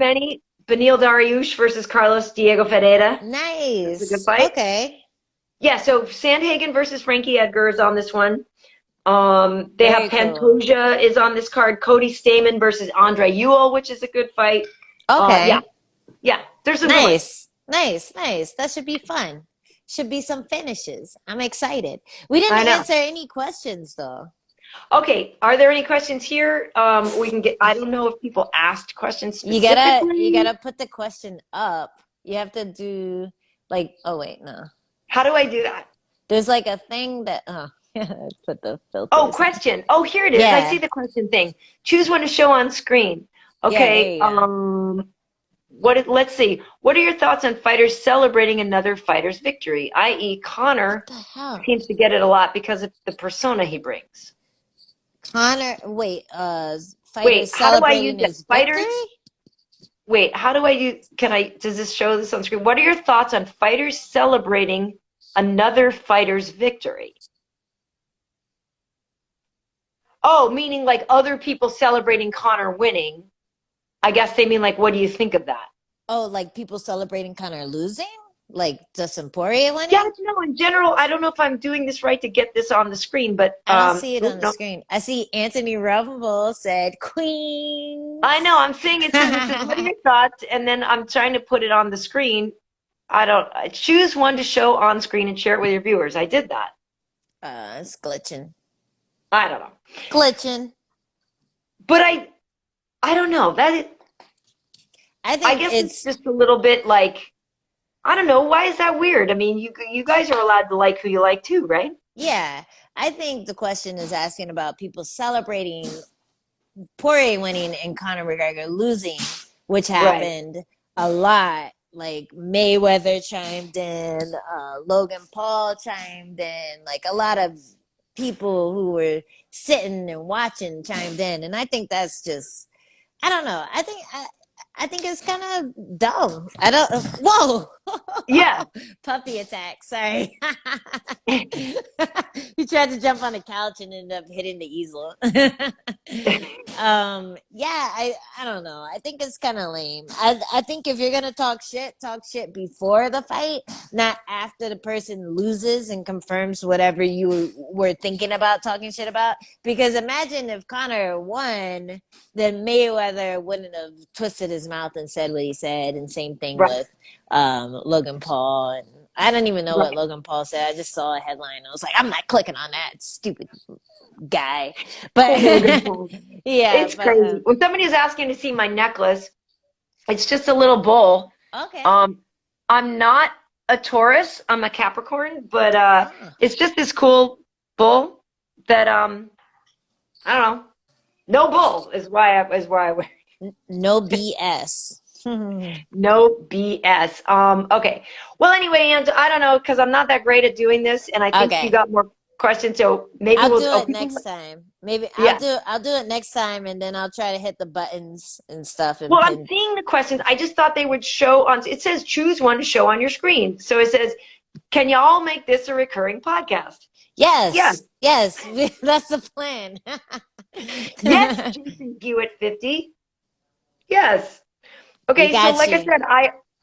Benil Dariush versus Carlos Diego Ferreira. Nice. That's a good fight. Okay. Yeah, so Sandhagen versus Frankie Edgar is on this one. They Very have cool. Pantoja is on this card. Cody Stamann versus Andre Ewell, which is a good fight. Okay. Yeah, there's some good ones. Nice. That should be fun. Should be some finishes. I'm excited. We I didn't know. answer any questions though. Okay, are there any questions here? We can get. I don't know if people asked questions You specifically. gotta put the question up. You have to do like, oh wait, no. How do I do that? There's like a thing that put the Oh, filters. question. Oh, here it is. I Yeah. see the question thing. Choose one to show on screen. Yeah, there Okay. you go. Let's see. What are your thoughts on fighters celebrating another fighter's victory? I.e., Conor What the hell? seems to get it a lot because of the persona he brings. Conor, wait, fighters Wait, how do I use celebrating that? his Fighters? victory? Wait, how do I use? Does this show this on screen? What are your thoughts on fighters celebrating another fighter's victory? Oh, meaning like other people celebrating Conor winning. I guess they mean like, what do you think of that? Oh, like people celebrating Conor losing? Like Dustin Poirier winning? Yeah, no, in general, I don't know if I'm doing this right to get this on the screen, but I don't see it on the no. screen. I see Anthony Rumble said Queen. I know, I'm seeing it too. It says, what are your thoughts? And then I'm trying to put it on the screen. Choose one to show on screen and share it with your viewers. I did that. It's glitching. I don't know. Glitching. But I don't know. I I think guess it's just a little bit like, I don't know. Why is that weird? I mean, you guys are allowed to like who you like too, right? yeah. I think the question is asking about people celebrating Poirier winning and Conor McGregor losing, which happened a lot. Like Mayweather chimed in, Logan Paul chimed in, like a lot of people who were sitting and watching chimed in, and I think that's just, I don't know. I think it's kind of dumb. I don't. Whoa. Yeah. Puppy attack. Sorry. He tried to jump on the couch and ended up hitting the easel. Yeah, I don't know. I think it's kind of lame. I think if you're gonna talk shit before the fight, not after the person loses and confirms whatever you were thinking about talking shit about. Because imagine if Conor won, then Mayweather wouldn't have twisted his mouth and said what he said, and same thing with Logan Paul. And I don't even know what Logan Paul said. I just saw a headline. I was like, I'm not clicking on that stupid guy. But yeah, it's crazy. When somebody is asking to see my necklace, it's just a little bowl. Okay. I'm not a Taurus. I'm a Capricorn, but it's just this cool bull that I don't know. No bull is why I wear it. No BS. No BS. Okay. Well, anyway, and I don't know because I'm not that great at doing this, and I think you got more questions. So maybe I'll we'll do it next time. Maybe I'll do it next time, and then I'll try to hit the buttons and stuff. And I'm seeing the questions. I just thought they would show on. It says choose one to show on your screen. So it says, can y'all make this a recurring podcast? Yes. That's the plan. Yes, Jason Hewitt 50. Yes. Okay, so like I said,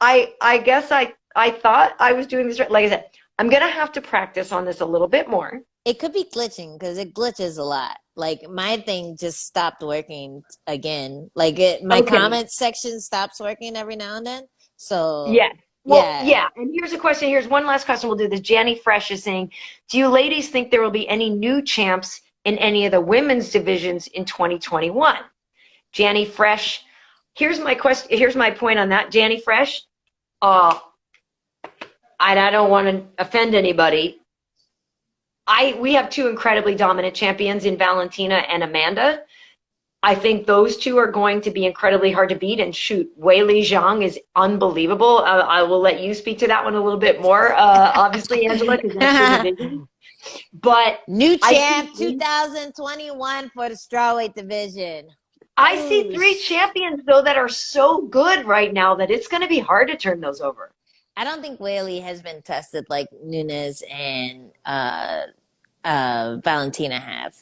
I guess I thought I was doing this right. Like I said, I'm gonna have to practice on this a little bit more. It could be glitching because it glitches a lot. Like my thing just stopped working again. Like my comment section stops working every now and then. So yeah. Well, yeah. And here's a question. Here's one last question. We'll do this. Janny Fresh is saying, do you ladies think there will be any new champs in any of the women's divisions in 2021? Janny Fresh. Here's my question. Here's my point on that. Janny Fresh. I don't want to offend anybody. We have two incredibly dominant champions in Valentina and Amanda. I think those two are going to be incredibly hard to beat. And shoot, Weili Zhang is unbelievable. I will let you speak to that one a little bit more, obviously, Angela, because that's your division. But new champ 2021 for the strawweight division. I see three champions, though, that are so good right now that it's going to be hard to turn those over. I don't think Weili has been tested like Nunes and Valentina have.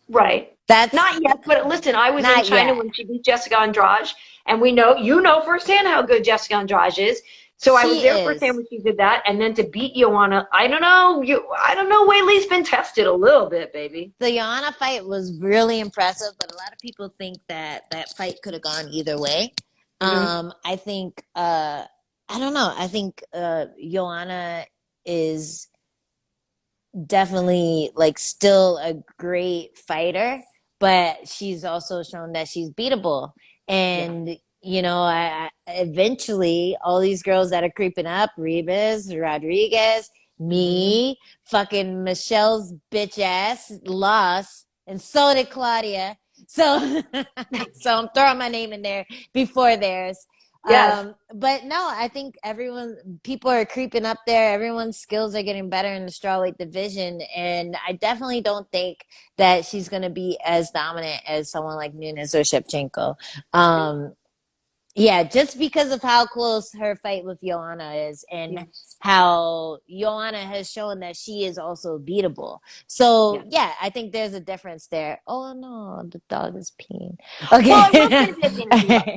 Right. That's not yet, but listen, I was in China when she beat Jessica Andrade, and you know firsthand how good Jessica Andrade is. So I was She there is. firsthand when she did that, and then to beat Joanna, I don't know. I don't know. Weili's been tested a little bit, baby. The Joanna fight was really impressive, but a lot of people think that that fight could have gone either way. I think I don't know. I think Joanna is definitely like still a great fighter, but she's also shown that she's beatable. And you know, I eventually all these girls that are creeping up, Ribas, Rodriguez, me, fucking Michelle's bitch ass lost, and so did Claudia. So, so I'm throwing my name in there before theirs. Yes. But no, I think people are creeping up there. Everyone's skills are getting better in the strawweight division. And I definitely don't think that she's going to be as dominant as someone like Nunes or Shevchenko. Yeah, just because of how close her fight with Joanna is and how Joanna has shown that she is also beatable. So, yeah, I think there's a difference there. Oh, no, the dog is peeing. Okay. Well, I will say this, Angela.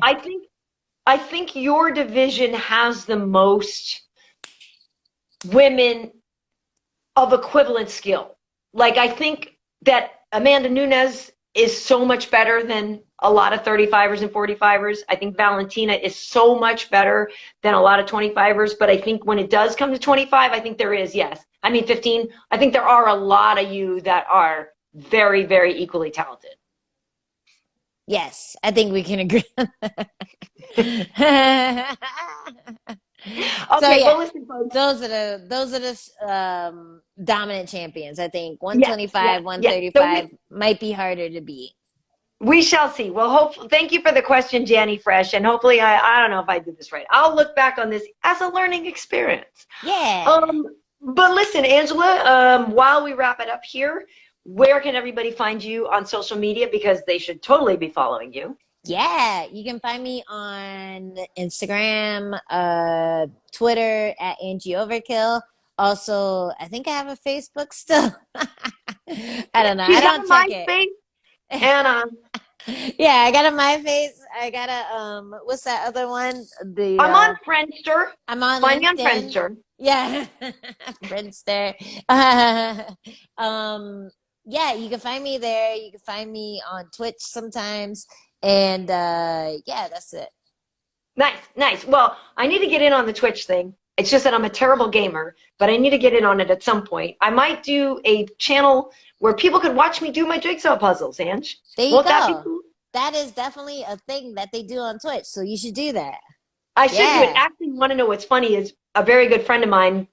I think your division has the most women of equivalent skill. Like, I think that Amanda Nunes is so much better than a lot of 35ers and 45ers. I think Valentina is so much better than a lot of 25ers. But I think when it does come to 25, I think there is, 15. I think there are a lot of you that are very, very equally talented. Yes, I think we can agree on that. Okay, well, listen, folks. Those are the dominant champions. I think 125, 135 might be harder to beat. We shall see. Well, thank you for the question, Janny Fresh, and hopefully, I don't know if I did this right. I'll look back on this as a learning experience. Yeah. But listen, Angela, while we wrap it up here, where can everybody find you on social media? Because they should totally be following you. Yeah, you can find me on Instagram, Twitter at Angie Overkill. Also, I think I have a Facebook still. I don't know. I don't check it. Anna. Yeah, I got a MySpace. I got a what's that other one? I'm on Friendster. I'm on Find LinkedIn. me on Friendster. Yeah, Friendster. Yeah, you can find me there. You can find me on Twitch sometimes. And yeah, that's it. Nice. Well, I need to get in on the Twitch thing. It's just that I'm a terrible gamer, but I need to get in on it at some point. I might do a channel where people could watch me do my jigsaw puzzles, Ange. There you go. Cool? That is definitely a thing that they do on Twitch, so you should do that. I should do it. Actually, you want to know what's funny is a very good friend of mine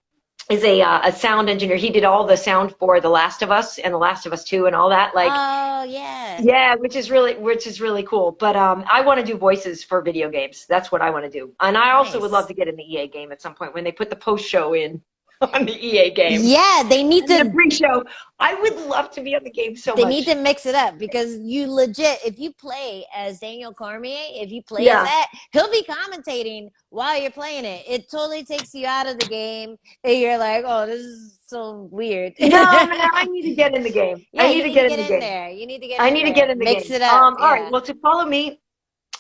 is a sound engineer. He did all the sound for The Last of Us and The Last of Us 2 and all that. Like, oh yeah. Yeah, which is really cool. But I want to do voices for video games. That's what I want to do. And I also would love to get in the EA game at some point when they put the post show in on the EA game. Yeah, they need to. The pre-show. I would love to be on the game so much. They need to mix it up because you legit, if you play as Daniel Cormier, if you play as that, he'll be commentating while you're playing it. It totally takes you out of the game. And you're like, oh, this is so weird. No, I need to get in the game. Yeah, I need to get in the game. There. You need to get. I need to get in the game. Mix it up. All right. Well, to follow me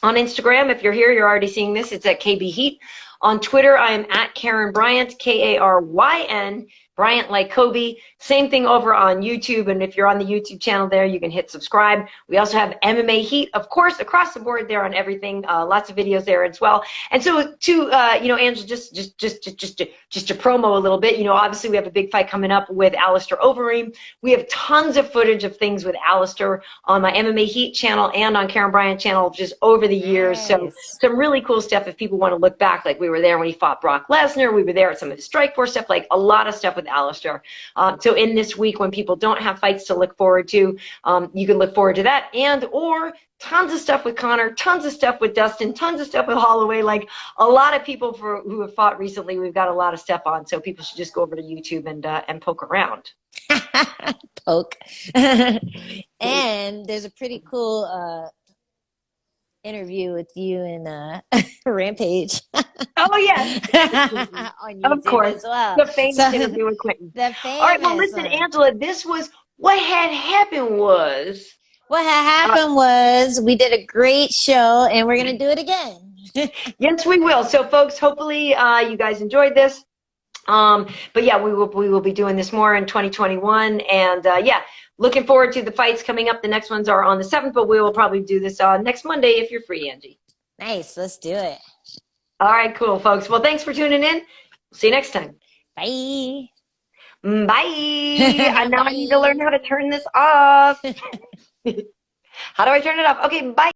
on Instagram, if you're here, you're already seeing this. It's at KB Heat. On Twitter, I am at Karyn Bryant, Karyn, Bryant like Kobe. Same thing over on YouTube. And if you're on the YouTube channel there, you can hit subscribe. We also have MMA Heat, of course, across the board there on everything. Lots of videos there as well. And so to, Angela, just to promo a little bit, obviously we have a big fight coming up with Alistair Overeem. We have tons of footage of things with Alistair on my MMA Heat channel and on Karyn Bryant channel just over the years. Nice. So some really cool stuff if people want to look back. Like we were there when he fought Brock Lesnar. We were there at some of the Strikeforce stuff, like a lot of stuff with Alistair. So in this week when people don't have fights to look forward to, you can look forward to that or tons of stuff with Conor, tons of stuff with Dustin, tons of stuff with Holloway. Like a lot of people who have fought recently, we've got a lot of stuff on. So people should just go over to YouTube and poke around. Poke. And there's a pretty cool interview with you and Rampage. Oh yes, on YouTube, of course, as well. The famous interview with Quentin. The famous. All right, well, listen, Angela. This was what had happened was. What had happened was we did a great show, and we're gonna do it again. Yes, we will. So, folks, hopefully you guys enjoyed this. But yeah, we will be doing this more in 2021. And yeah, looking forward to the fights coming up. The next ones are on the 7th, but we will probably do this next Monday if you're free, Angie. Nice. Let's do it. All right, cool, folks. Well, thanks for tuning in. See you next time. Bye. Bye. And now I need to learn how to turn this off. How do I turn it off? Okay, bye.